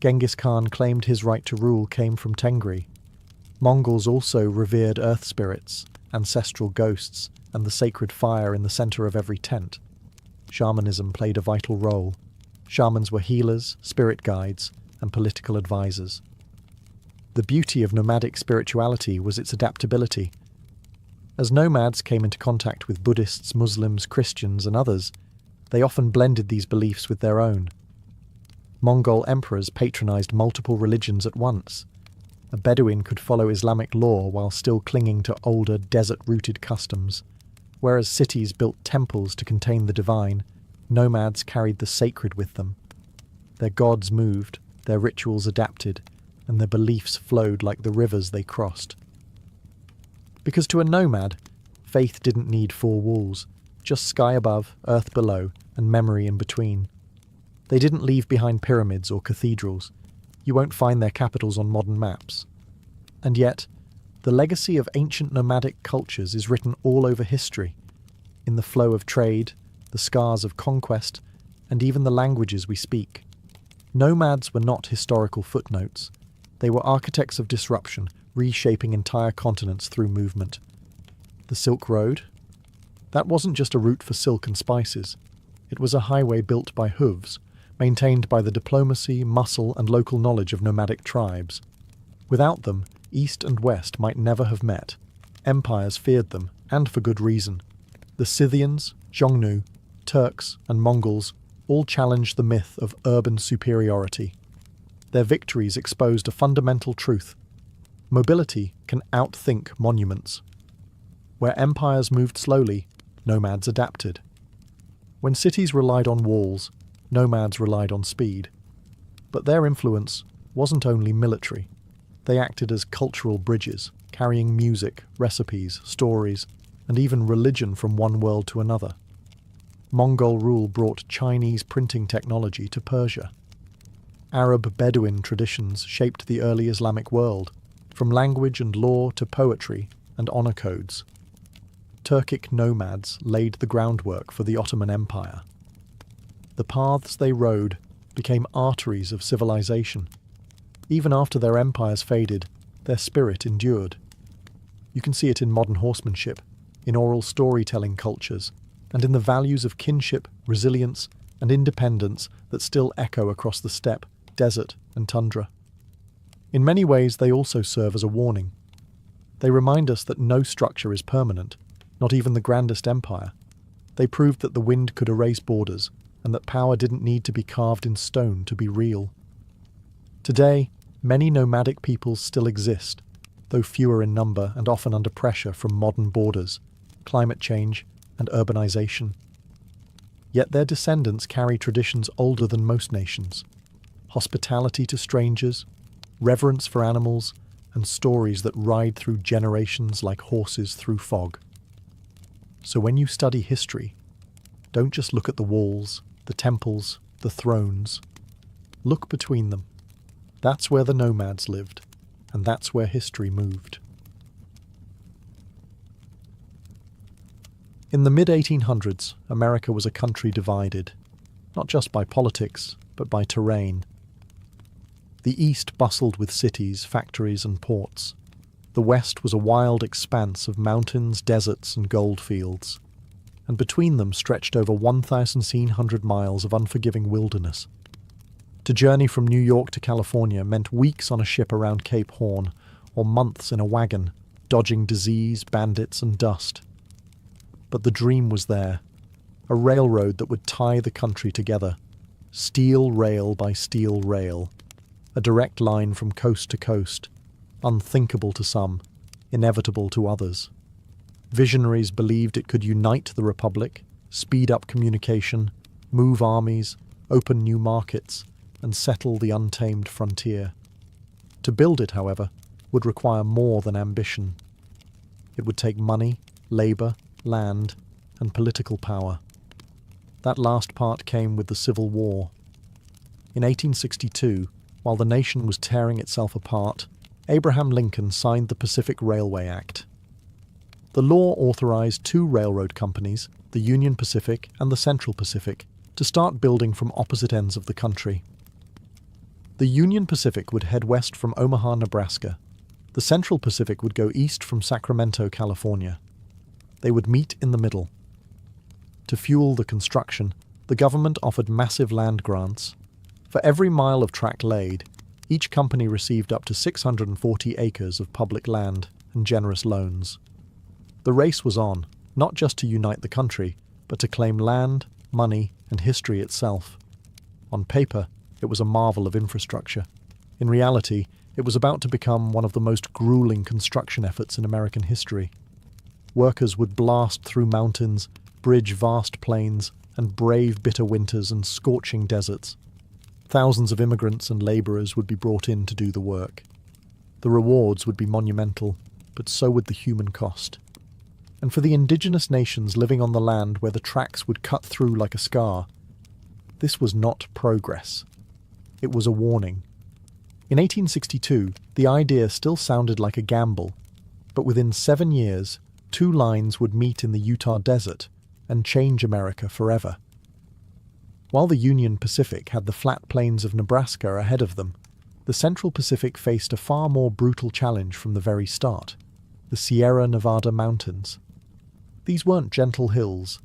[SPEAKER 1] Genghis Khan claimed his right to rule came from Tengri. Mongols also revered earth spirits, ancestral ghosts, and the sacred fire in the center of every tent. Shamanism played a vital role. Shamans were healers, spirit guides, and political advisors. The beauty of nomadic spirituality was its adaptability. As nomads came into contact with Buddhists, Muslims, Christians, and others, they often blended these beliefs with their own. Mongol emperors patronized multiple religions at once. A Bedouin could follow Islamic law while still clinging to older, desert-rooted customs. Whereas cities built temples to contain the divine, nomads carried the sacred with them. Their gods moved, their rituals adapted, and their beliefs flowed like the rivers they crossed. Because to a nomad, faith didn't need four walls, just sky above, earth below, and memory in between. They didn't leave behind pyramids or cathedrals. You won't find their capitals on modern maps. And yet, the legacy of ancient nomadic cultures is written all over history, in the flow of trade, the scars of conquest, and even the languages we speak. Nomads were not historical footnotes. They were architects of disruption, reshaping entire continents through movement. The Silk Road? That wasn't just a route for silk and spices. It was a highway built by hooves, maintained by the diplomacy, muscle, and local knowledge of nomadic tribes. Without them, East and West might never have met. Empires feared them, and for good reason. The Scythians, Xiongnu, Turks, and Mongols all challenged the myth of urban superiority. Their victories exposed a fundamental truth. Mobility can outthink monuments. Where empires moved slowly, nomads adapted. When cities relied on walls, nomads relied on speed. But their influence wasn't only military. They acted as cultural bridges, carrying music, recipes, stories, and even religion from one world to another. Mongol rule brought Chinese printing technology to Persia. Arab Bedouin traditions shaped the early Islamic world, from language and law to poetry and honor codes. Turkic nomads laid the groundwork for the Ottoman Empire. The paths they rode became arteries of civilization. Even after their empires faded, their spirit endured. You can see it in modern horsemanship, in oral storytelling cultures, and in the values of kinship, resilience, and independence that still echo across the steppe, desert, and tundra. In many ways, they also serve as a warning. They remind us that no structure is permanent, not even the grandest empire. They proved that the wind could erase borders, and that power didn't need to be carved in stone to be real. Today, many nomadic peoples still exist, though fewer in number and often under pressure from modern borders, climate change, and urbanization. Yet their descendants carry traditions older than most nations: hospitality to strangers, reverence for animals, and stories that ride through generations like horses through fog. So when you study history, don't just look at the walls, the temples, the thrones. Look between them. That's where the nomads lived, and that's where history moved. In the mid-1800s, America was a country divided, not just by politics, but by terrain. The East bustled with cities, factories, and ports. The West was a wild expanse of mountains, deserts, and goldfields. And between them stretched over 1,700 miles of unforgiving wilderness. To journey from New York to California meant weeks on a ship around Cape Horn, or months in a wagon, dodging disease, bandits, and dust. But the dream was there, a railroad that would tie the country together, steel rail by steel rail, a direct line from coast to coast, unthinkable to some, inevitable to others. Visionaries believed it could unite the Republic, speed up communication, move armies, open new markets, and settle the untamed frontier. To build it, however, would require more than ambition. It would take money, labour, land, and political power. That last part came with the Civil War. In 1862, while the nation was tearing itself apart, Abraham Lincoln signed the Pacific Railway Act. The law authorized two railroad companies, the Union Pacific and the Central Pacific, to start building from opposite ends of the country. The Union Pacific would head west from Omaha, Nebraska. The Central Pacific would go east from Sacramento, California. They would meet in the middle. To fuel the construction, the government offered massive land grants. For every mile of track laid, each company received up to 640 acres of public land and generous loans. The race was on, not just to unite the country, but to claim land, money, and history itself. On paper, it was a marvel of infrastructure. In reality, it was about to become one of the most grueling construction efforts in American history. Workers would blast through mountains, bridge vast plains, and brave bitter winters and scorching deserts. Thousands of immigrants and labourers would be brought in to do the work. The rewards would be monumental, but so would the human cost. And for the indigenous nations living on the land where the tracks would cut through like a scar, this was not progress. It was a warning. In 1862, the idea still sounded like a gamble, but within 7 years, two lines would meet in the Utah desert and change America forever. While the Union Pacific had the flat plains of Nebraska ahead of them, the Central Pacific faced a far more brutal challenge from the very start: the Sierra Nevada mountains. These weren't gentle hills.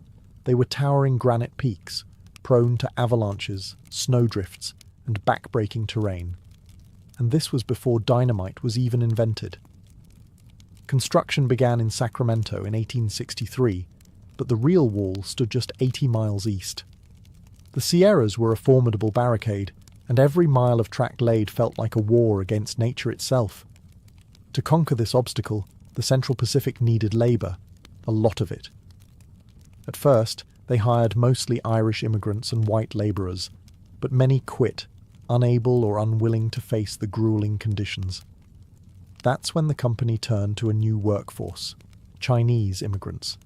[SPEAKER 1] They were towering granite peaks, prone to avalanches, snowdrifts, and back-breaking terrain. And this was before dynamite was even invented. Construction began in Sacramento in 1863, but the real wall stood just 80 miles east. The Sierras were a formidable barricade, and every mile of track laid felt like a war against nature itself. To conquer this obstacle, the Central Pacific needed labour, a lot of it. At first, they hired mostly Irish immigrants and white labourers, but many quit, unable or unwilling to face the grueling conditions. That's when the company turned to a new workforce: Chinese immigrants.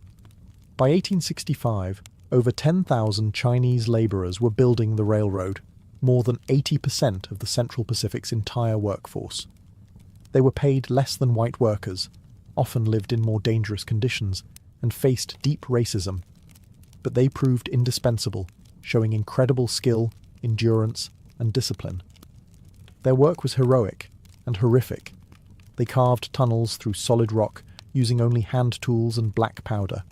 [SPEAKER 1] By 1865, over 10,000 Chinese labourers were building the railroad, more than 80% of the Central Pacific's entire workforce. They were paid less than white workers, often lived in more dangerous conditions, and faced deep racism, but they proved indispensable, showing incredible skill, endurance, and discipline. Their work was heroic and horrific. They carved tunnels through solid rock using only hand tools and black powder.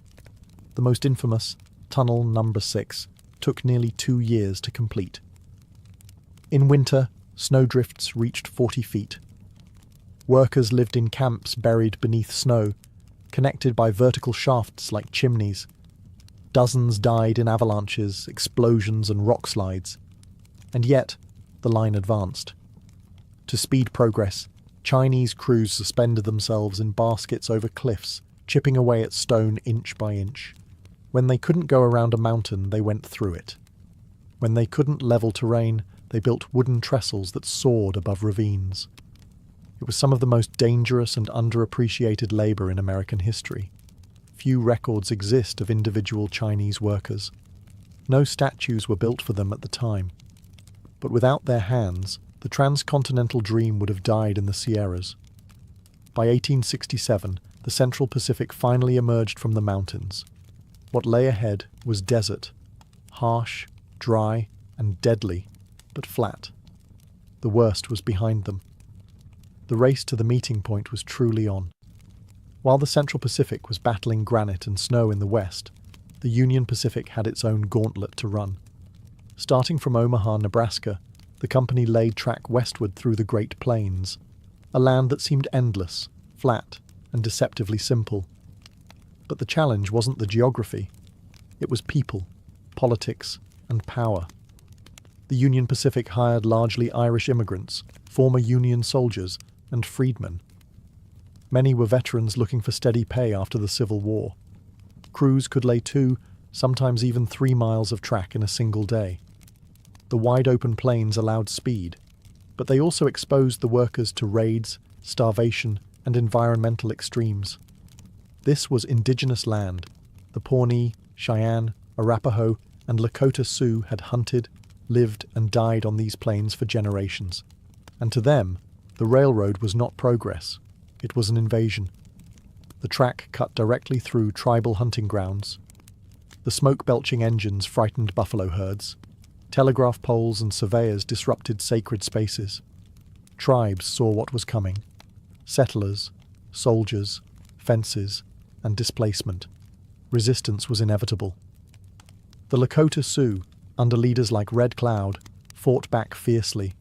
[SPEAKER 1] The most infamous, Tunnel Number 6, took nearly 2 years to complete. In winter, snowdrifts reached 40 feet. Workers lived in camps buried beneath snow, connected by vertical shafts like chimneys. Dozens died in avalanches, explosions, and rock slides. And yet, the line advanced. To speed progress, Chinese crews suspended themselves in baskets over cliffs, chipping away at stone inch by inch. When they couldn't go around a mountain, they went through it. When they couldn't level terrain, they built wooden trestles that soared above ravines. It was some of the most dangerous and underappreciated labor in American history. Few records exist of individual Chinese workers. No statues were built for them at the time. But without their hands, the transcontinental dream would have died in the Sierras. By 1867, the Central Pacific finally emerged from the mountains. What lay ahead was desert, harsh, dry, and deadly, but flat. The worst was behind them. The race to the meeting point was truly on. While the Central Pacific was battling granite and snow in the west, the Union Pacific had its own gauntlet to run. Starting from Omaha, Nebraska, the company laid track westward through the Great Plains, a land that seemed endless, flat, and deceptively simple. But the challenge wasn't the geography. It was people, politics, and power. The Union Pacific hired largely Irish immigrants, former Union soldiers, and freedmen. Many were veterans looking for steady pay after the Civil War. Crews could lay 2, sometimes even 3 miles of track in a single day. The wide-open plains allowed speed, but they also exposed the workers to raids, starvation, and environmental extremes. This was indigenous land. The Pawnee, Cheyenne, Arapaho, and Lakota Sioux had hunted, lived, and died on these plains for generations. And to them, the railroad was not progress. It was an invasion. The track cut directly through tribal hunting grounds. The smoke-belching engines frightened buffalo herds. Telegraph poles and surveyors disrupted sacred spaces. Tribes saw what was coming. Settlers, soldiers, fences, and displacement. Resistance was inevitable. The Lakota Sioux, under leaders like Red Cloud, fought back fiercely.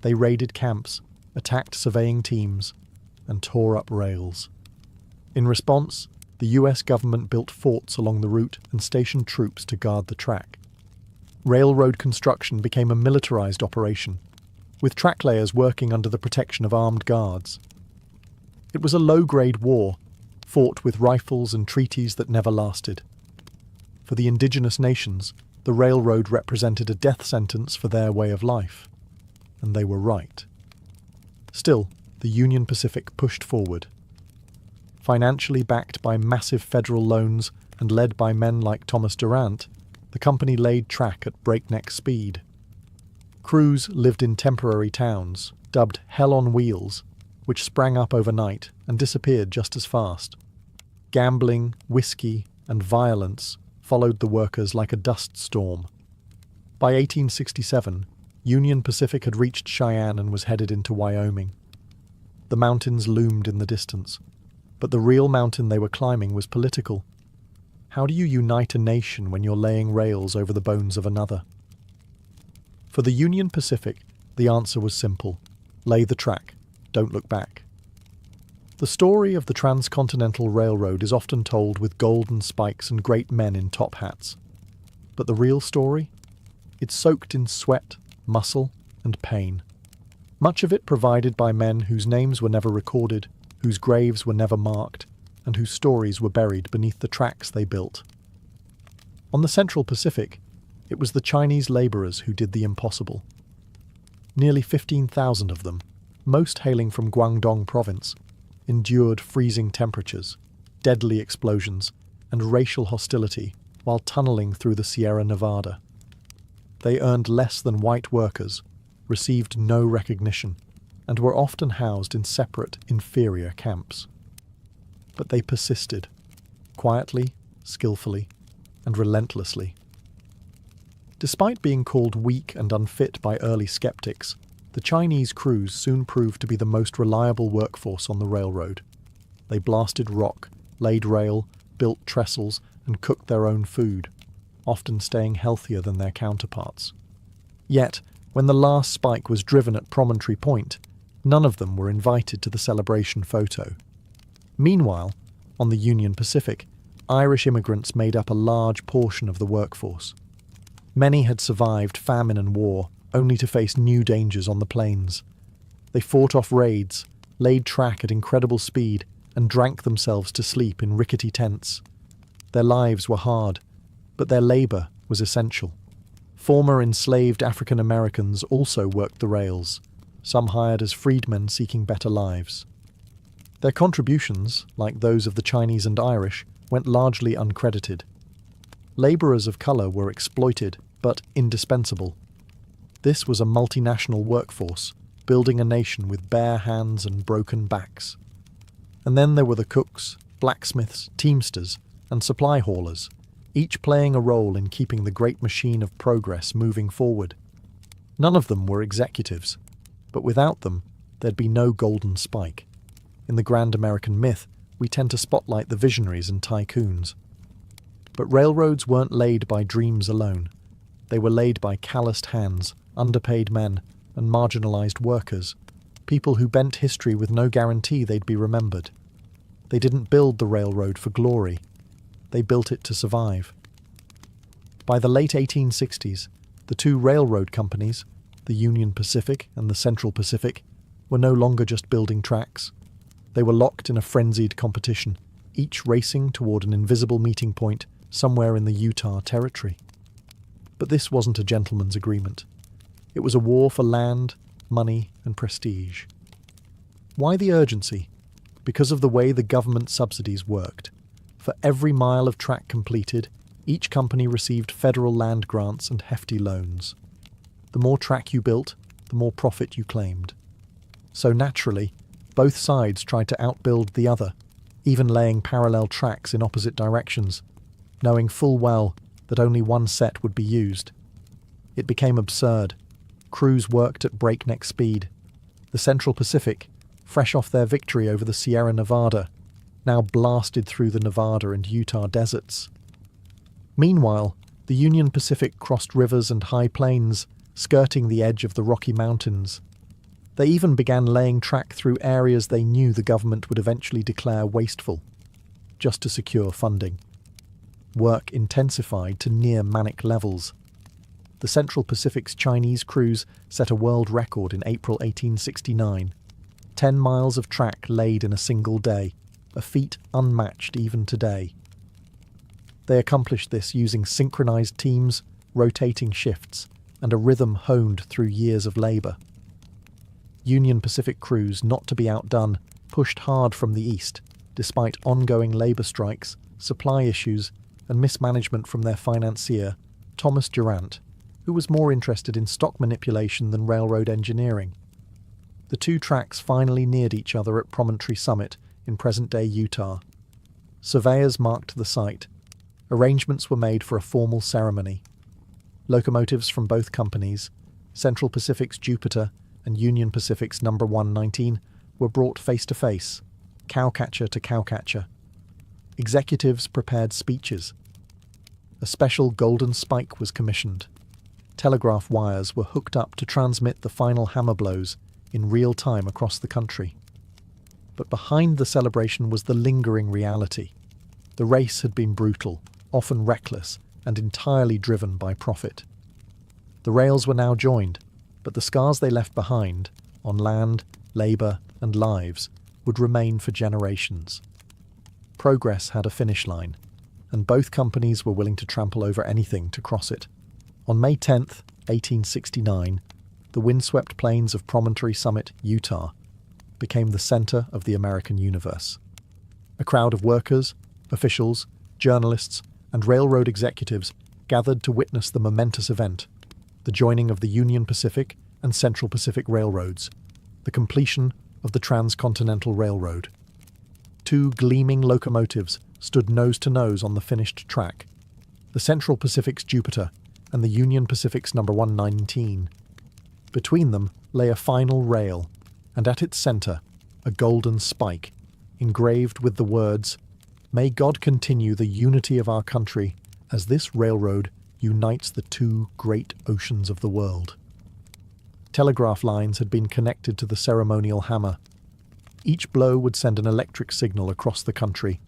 [SPEAKER 1] They raided camps, attacked surveying teams, and tore up rails. In response, the US government built forts along the route and stationed troops to guard the track. Railroad construction became a militarized operation, with track layers working under the protection of armed guards. It was a low-grade war, fought with rifles and treaties that never lasted. For the indigenous nations, the railroad represented a death sentence for their way of life. And they were right. Still, the Union Pacific pushed forward. Financially backed by massive federal loans and led by men like Thomas Durant, the company laid track at breakneck speed. Crews lived in temporary towns, dubbed Hell on Wheels, which sprang up overnight and disappeared just as fast. Gambling, whiskey, and violence followed the workers like a dust storm. By 1867, Union Pacific had reached Cheyenne and was headed into Wyoming. The mountains loomed in the distance, but the real mountain they were climbing was political. How do you unite a nation when you're laying rails over the bones of another? For the Union Pacific, the answer was simple. Lay the track. Don't look back. The story of the Transcontinental Railroad is often told with golden spikes and great men in top hats. But the real story? It's soaked in sweat, muscle, and pain. Much of it provided by men whose names were never recorded, whose graves were never marked, and whose stories were buried beneath the tracks they built. On the Central Pacific, it was the Chinese laborers who did the impossible. Nearly 15,000 of them, most hailing from Guangdong province, endured freezing temperatures, deadly explosions, and racial hostility while tunneling through the Sierra Nevada. They earned less than white workers, received no recognition, and were often housed in separate, inferior camps. But they persisted. quietly, skillfully, and relentlessly. Despite being called weak and unfit by early skeptics, the Chinese crews soon proved to be the most reliable workforce on the railroad. They blasted rock, laid rail, built trestles, and cooked their own food, often staying healthier than their counterparts. Yet, when the last spike was driven at Promontory Point, none of them were invited to the celebration photo. Meanwhile, on the Union Pacific, Irish immigrants made up a large portion of the workforce. Many had survived famine and war, only to face new dangers on the plains. They fought off raids, laid track at incredible speed, and drank themselves to sleep in rickety tents. Their lives were hard, but their labour was essential. Former enslaved African Americans also worked the rails, some hired as freedmen seeking better lives. Their contributions, like those of the Chinese and Irish, went largely uncredited. Labourers of colour were exploited, but indispensable. This was a multinational workforce, building a nation with bare hands and broken backs. And then there were the cooks, blacksmiths, teamsters, and supply haulers, each playing a role in keeping the great machine of progress moving forward. None of them were executives, but without them, there'd be no golden spike. In the grand American myth, we tend to spotlight the visionaries and tycoons. But railroads weren't laid by dreams alone. They were laid by calloused hands, underpaid men, and marginalized workers, people who bent history with no guarantee they'd be remembered. They didn't build the railroad for glory. They built it to survive. By the late 1860s, the two railroad companies, the Union Pacific and the Central Pacific, were no longer just building tracks. They were locked in a frenzied competition, each racing toward an invisible meeting point somewhere in the Utah Territory. But this wasn't a gentleman's agreement. It was a war for land, money, and prestige. Why the urgency? Because of the way the government subsidies worked. For every mile of track completed, each company received federal land grants and hefty loans. The more track you built, the more profit you claimed. So naturally, both sides tried to outbuild the other, even laying parallel tracks in opposite directions, knowing full well that only one set would be used. It became absurd. Crews worked at breakneck speed. The Central Pacific, fresh off their victory over the Sierra Nevada, now blasted through the Nevada and Utah deserts. Meanwhile, the Union Pacific crossed rivers and high plains, skirting the edge of the Rocky Mountains. They even began laying track through areas they knew the government would eventually declare wasteful, just to secure funding. Work intensified to near manic levels. The Central Pacific's Chinese crews set a world record in April 1869. 10 miles of track laid in a single day, a feat unmatched even today. They accomplished this using synchronized teams, rotating shifts, and a rhythm honed through years of labour. Union Pacific crews, not to be outdone, pushed hard from the east, despite ongoing labour strikes, supply issues, and mismanagement from their financier, Thomas Durant, who was more interested in stock manipulation than railroad engineering. The two tracks finally neared each other at Promontory Summit in present-day Utah. Surveyors marked the site. Arrangements were made for a formal ceremony. Locomotives from both companies, Central Pacific's Jupiter and Union Pacific's No. 119, were brought face-to-face, cowcatcher to cowcatcher. Executives prepared speeches. A special golden spike was commissioned. Telegraph wires were hooked up to transmit the final hammer blows in real time across the country. But behind the celebration was the lingering reality. The race had been brutal, often reckless, and entirely driven by profit. The rails were now joined, but the scars they left behind, on land, labour, and lives, would remain for generations. Progress had a finish line, and both companies were willing to trample over anything to cross it. On May 10th, 1869, the windswept plains of Promontory Summit, Utah, became the centre of the American universe. A crowd of workers, officials, journalists, and railroad executives gathered to witness the momentous event, the joining of the Union Pacific and Central Pacific Railroads, the completion of the Transcontinental Railroad. Two gleaming locomotives stood nose to nose on the finished track, the Central Pacific's Jupiter and the Union Pacific's number 119. Between them lay a final rail, and at its centre, a golden spike, engraved with the words, "May God continue the unity of our country as this railroad unites the two great oceans of the world." Telegraph lines had been connected to the ceremonial hammer. Each blow would send an electric signal across the country.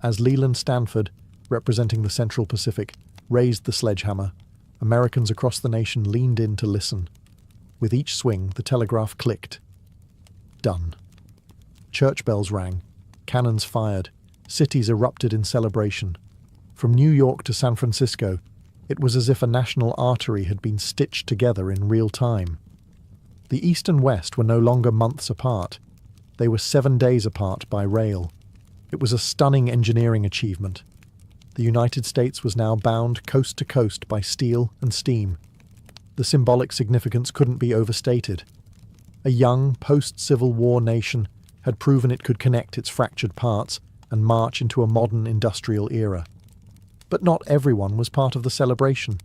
[SPEAKER 1] As Leland Stanford, representing the Central Pacific, raised the sledgehammer, Americans across the nation leaned in to listen. With each swing, the telegraph clicked. Done. Church bells rang, cannons fired, cities erupted in celebration. From New York to San Francisco, it was as if a national artery had been stitched together in real time. The East and West were no longer months apart. They were 7 days apart by rail. It was a stunning engineering achievement. The United States was now bound coast to coast by steel and steam. The symbolic significance couldn't be overstated. A young, post-Civil War nation had proven it could connect its fractured parts and march into a modern industrial era. But not everyone was part of the celebration.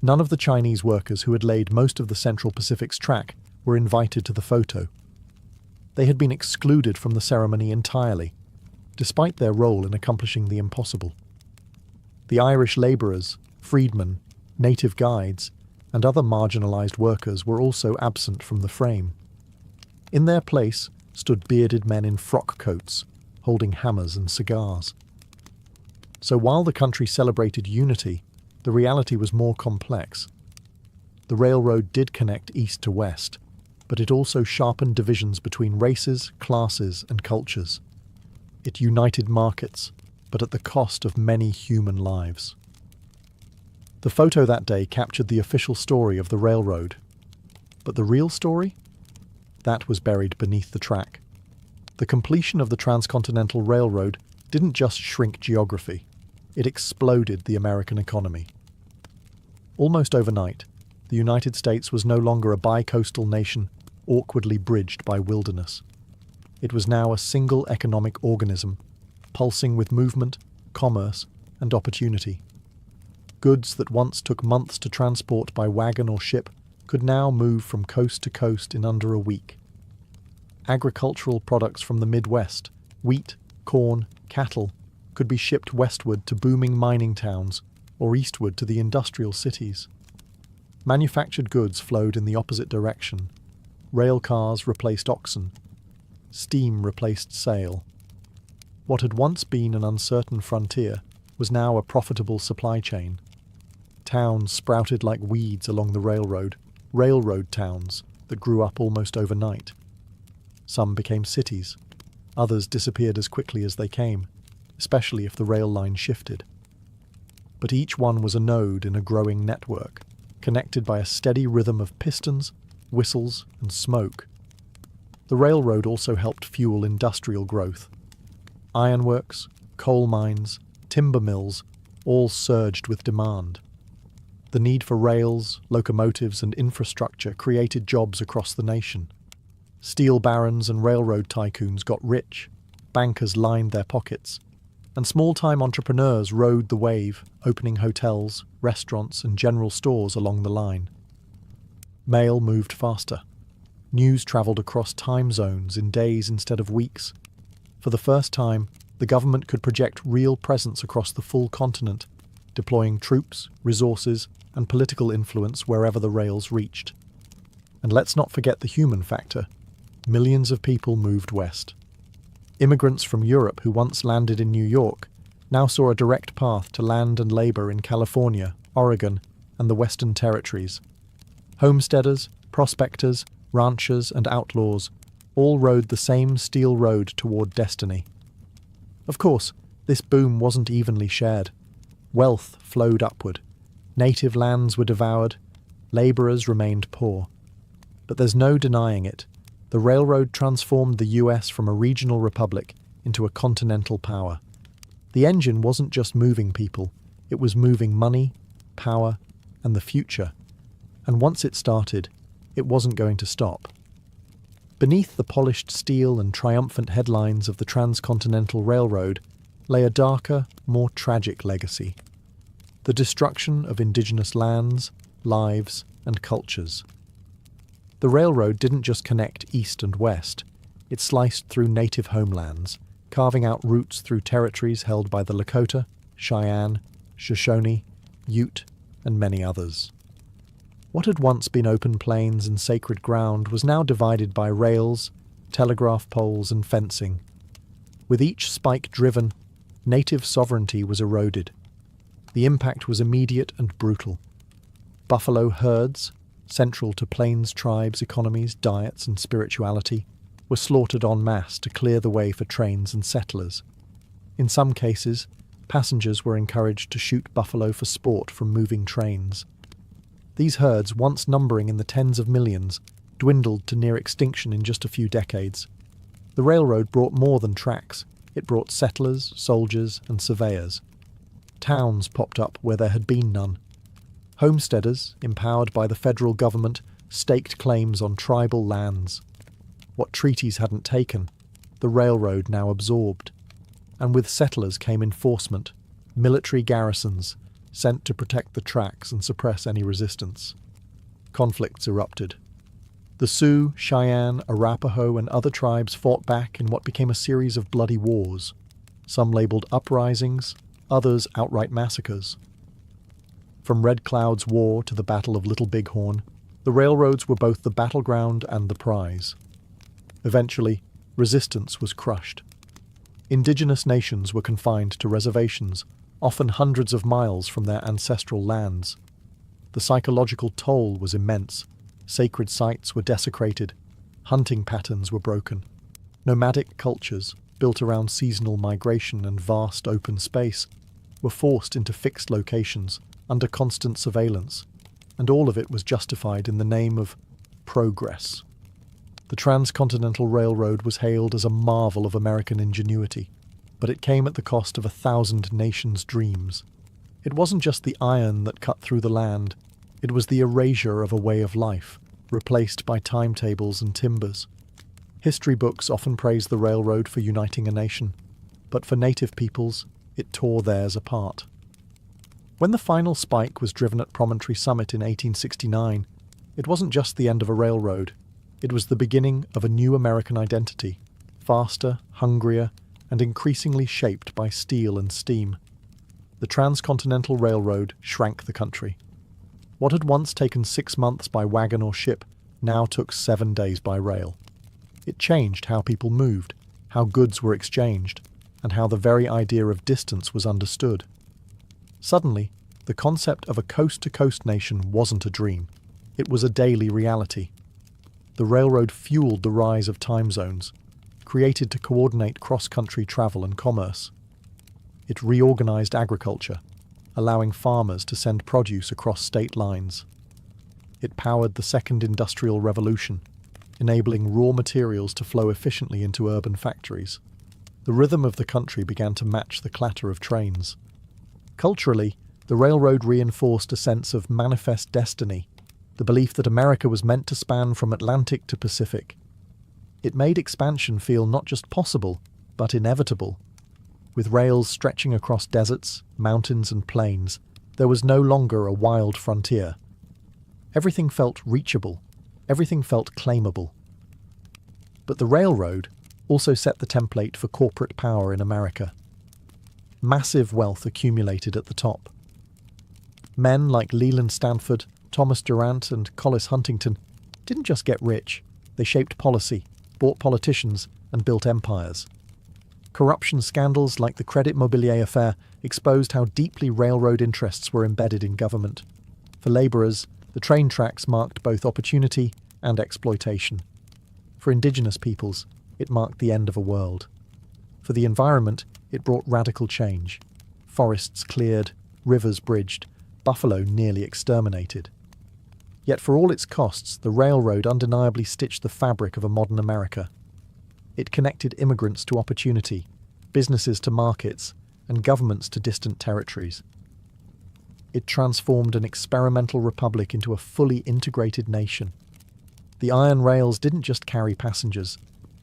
[SPEAKER 1] None of the Chinese workers who had laid most of the Central Pacific's track were invited to the photo. They had been excluded from the ceremony entirely, despite their role in accomplishing the impossible. The Irish labourers, freedmen, native guides, and other marginalised workers were also absent from the frame. In their place stood bearded men in frock coats, holding hammers and cigars. So while the country celebrated unity, the reality was more complex. The railroad did connect east to west, but it also sharpened divisions between races, classes, and cultures. It united markets, but at the cost of many human lives. The photo that day captured the official story of the railroad. But the real story? That was buried beneath the track. The completion of the Transcontinental Railroad didn't just shrink geography, it exploded the American economy. Almost overnight, the United States was no longer a bi-coastal nation awkwardly bridged by wilderness. It was now a single economic organism, pulsing with movement, commerce, and opportunity. Goods that once took months to transport by wagon or ship could now move from coast to coast in under a week. Agricultural products from the Midwest, wheat, corn, cattle, could be shipped westward to booming mining towns or eastward to the industrial cities. Manufactured goods flowed in the opposite direction. Rail cars replaced oxen. Steam replaced sail. What had once been an uncertain frontier was now a profitable supply chain. Towns sprouted like weeds along the railroad towns that grew up almost overnight. Some became cities. Others disappeared as quickly as they came, especially if the rail line shifted. But each one was a node in a growing network, connected by a steady rhythm of pistons, whistles, and smoke. The railroad also helped fuel industrial growth. Ironworks, coal mines, timber mills all surged with demand. The need for rails, locomotives, and infrastructure created jobs across the nation. Steel barons and railroad tycoons got rich, bankers lined their pockets, and small-time entrepreneurs rode the wave, opening hotels, restaurants, and general stores along the line. Mail moved faster. News travelled across time zones in days instead of weeks. For the first time, the government could project real presence across the full continent, deploying troops, resources, and political influence wherever the rails reached. And let's not forget the human factor. Millions of people moved west. Immigrants from Europe who once landed in New York now saw a direct path to land and labour in California, Oregon, and the Western Territories. Homesteaders, prospectors, ranchers, and outlaws all rode the same steel road toward destiny. Of course, this boom wasn't evenly shared. Wealth flowed upward. Native lands were devoured. Labourers remained poor. But there's no denying it. The railroad transformed the US from a regional republic into a continental power. The engine wasn't just moving people, it was moving money, power, and the future. And once it started, it wasn't going to stop. Beneath the polished steel and triumphant headlines of the Transcontinental Railroad lay a darker, more tragic legacy: the destruction of indigenous lands, lives, and cultures. The railroad didn't just connect east and west, it sliced through native homelands, carving out routes through territories held by the Lakota, Cheyenne, Shoshone, Ute, and many others. What had once been open plains and sacred ground was now divided by rails, telegraph poles, and fencing. With each spike driven, native sovereignty was eroded. The impact was immediate and brutal. Buffalo herds, central to plains tribes' economies, diets, and spirituality, were slaughtered en masse to clear the way for trains and settlers. In some cases, passengers were encouraged to shoot buffalo for sport from moving trains. These herds, once numbering in the tens of millions, dwindled to near extinction in just a few decades. The railroad brought more than tracks. It brought settlers, soldiers, and surveyors. Towns popped up where there had been none. Homesteaders, empowered by the federal government, staked claims on tribal lands. What treaties hadn't taken, the railroad now absorbed. And with settlers came enforcement, military garrisons, sent to protect the tracks and suppress any resistance. Conflicts erupted. The Sioux, Cheyenne, Arapaho, and other tribes fought back in what became a series of bloody wars, some labelled uprisings, others outright massacres. From Red Cloud's War to the Battle of Little Bighorn, the railroads were both the battleground and the prize. Eventually, resistance was crushed. Indigenous nations were confined to reservations, often hundreds of miles from their ancestral lands. The psychological toll was immense. Sacred sites were desecrated. Hunting patterns were broken. Nomadic cultures, built around seasonal migration and vast open space, were forced into fixed locations, under constant surveillance, and all of it was justified in the name of progress. The Transcontinental Railroad was hailed as a marvel of American ingenuity, but it came at the cost of 1,000 nations' dreams. It wasn't just the iron that cut through the land, it was the erasure of a way of life, replaced by timetables and timbers. History books often praise the railroad for uniting a nation, but for native peoples, it tore theirs apart. When the final spike was driven at Promontory Summit in 1869, it wasn't just the end of a railroad, it was the beginning of a new American identity, faster, hungrier, and increasingly shaped by steel and steam. The Transcontinental Railroad shrank the country. What had once taken 6 months by wagon or ship now took 7 days by rail. It changed how people moved, how goods were exchanged, and how the very idea of distance was understood. Suddenly, the concept of a coast-to-coast nation wasn't a dream. It was a daily reality. The railroad fueled the rise of time zones, created to coordinate cross-country travel and commerce. It reorganized agriculture, allowing farmers to send produce across state lines. It powered the Second Industrial Revolution, enabling raw materials to flow efficiently into urban factories. The rhythm of the country began to match the clatter of trains. Culturally, the railroad reinforced a sense of manifest destiny, the belief that America was meant to span from Atlantic to Pacific. It made expansion feel not just possible, but inevitable. With rails stretching across deserts, mountains, and plains, there was no longer a wild frontier. Everything felt reachable, everything felt claimable. But the railroad also set the template for corporate power in America. Massive wealth accumulated at the top. Men like Leland Stanford, Thomas Durant, and Collis Huntington didn't just get rich, they shaped policy, bought politicians, and built empires. Corruption scandals like the Credit Mobilier affair exposed how deeply railroad interests were embedded in government. For labourers, the train tracks marked both opportunity and exploitation. For indigenous peoples, it marked the end of a world. For the environment, it brought radical change. Forests cleared, rivers bridged, buffalo nearly exterminated. Yet for all its costs, the railroad undeniably stitched the fabric of a modern America. It connected immigrants to opportunity, businesses to markets, and governments to distant territories. It transformed an experimental republic into a fully integrated nation. The iron rails didn't just carry passengers,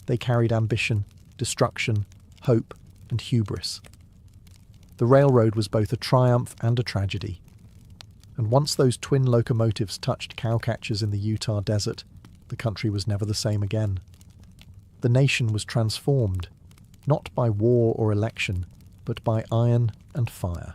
[SPEAKER 1] they carried ambition, destruction, hope, and hubris. The railroad was both a triumph and a tragedy. And once those twin locomotives touched cowcatchers in the Utah desert, the country was never the same again. The nation was transformed, not by war or election, but by iron and fire.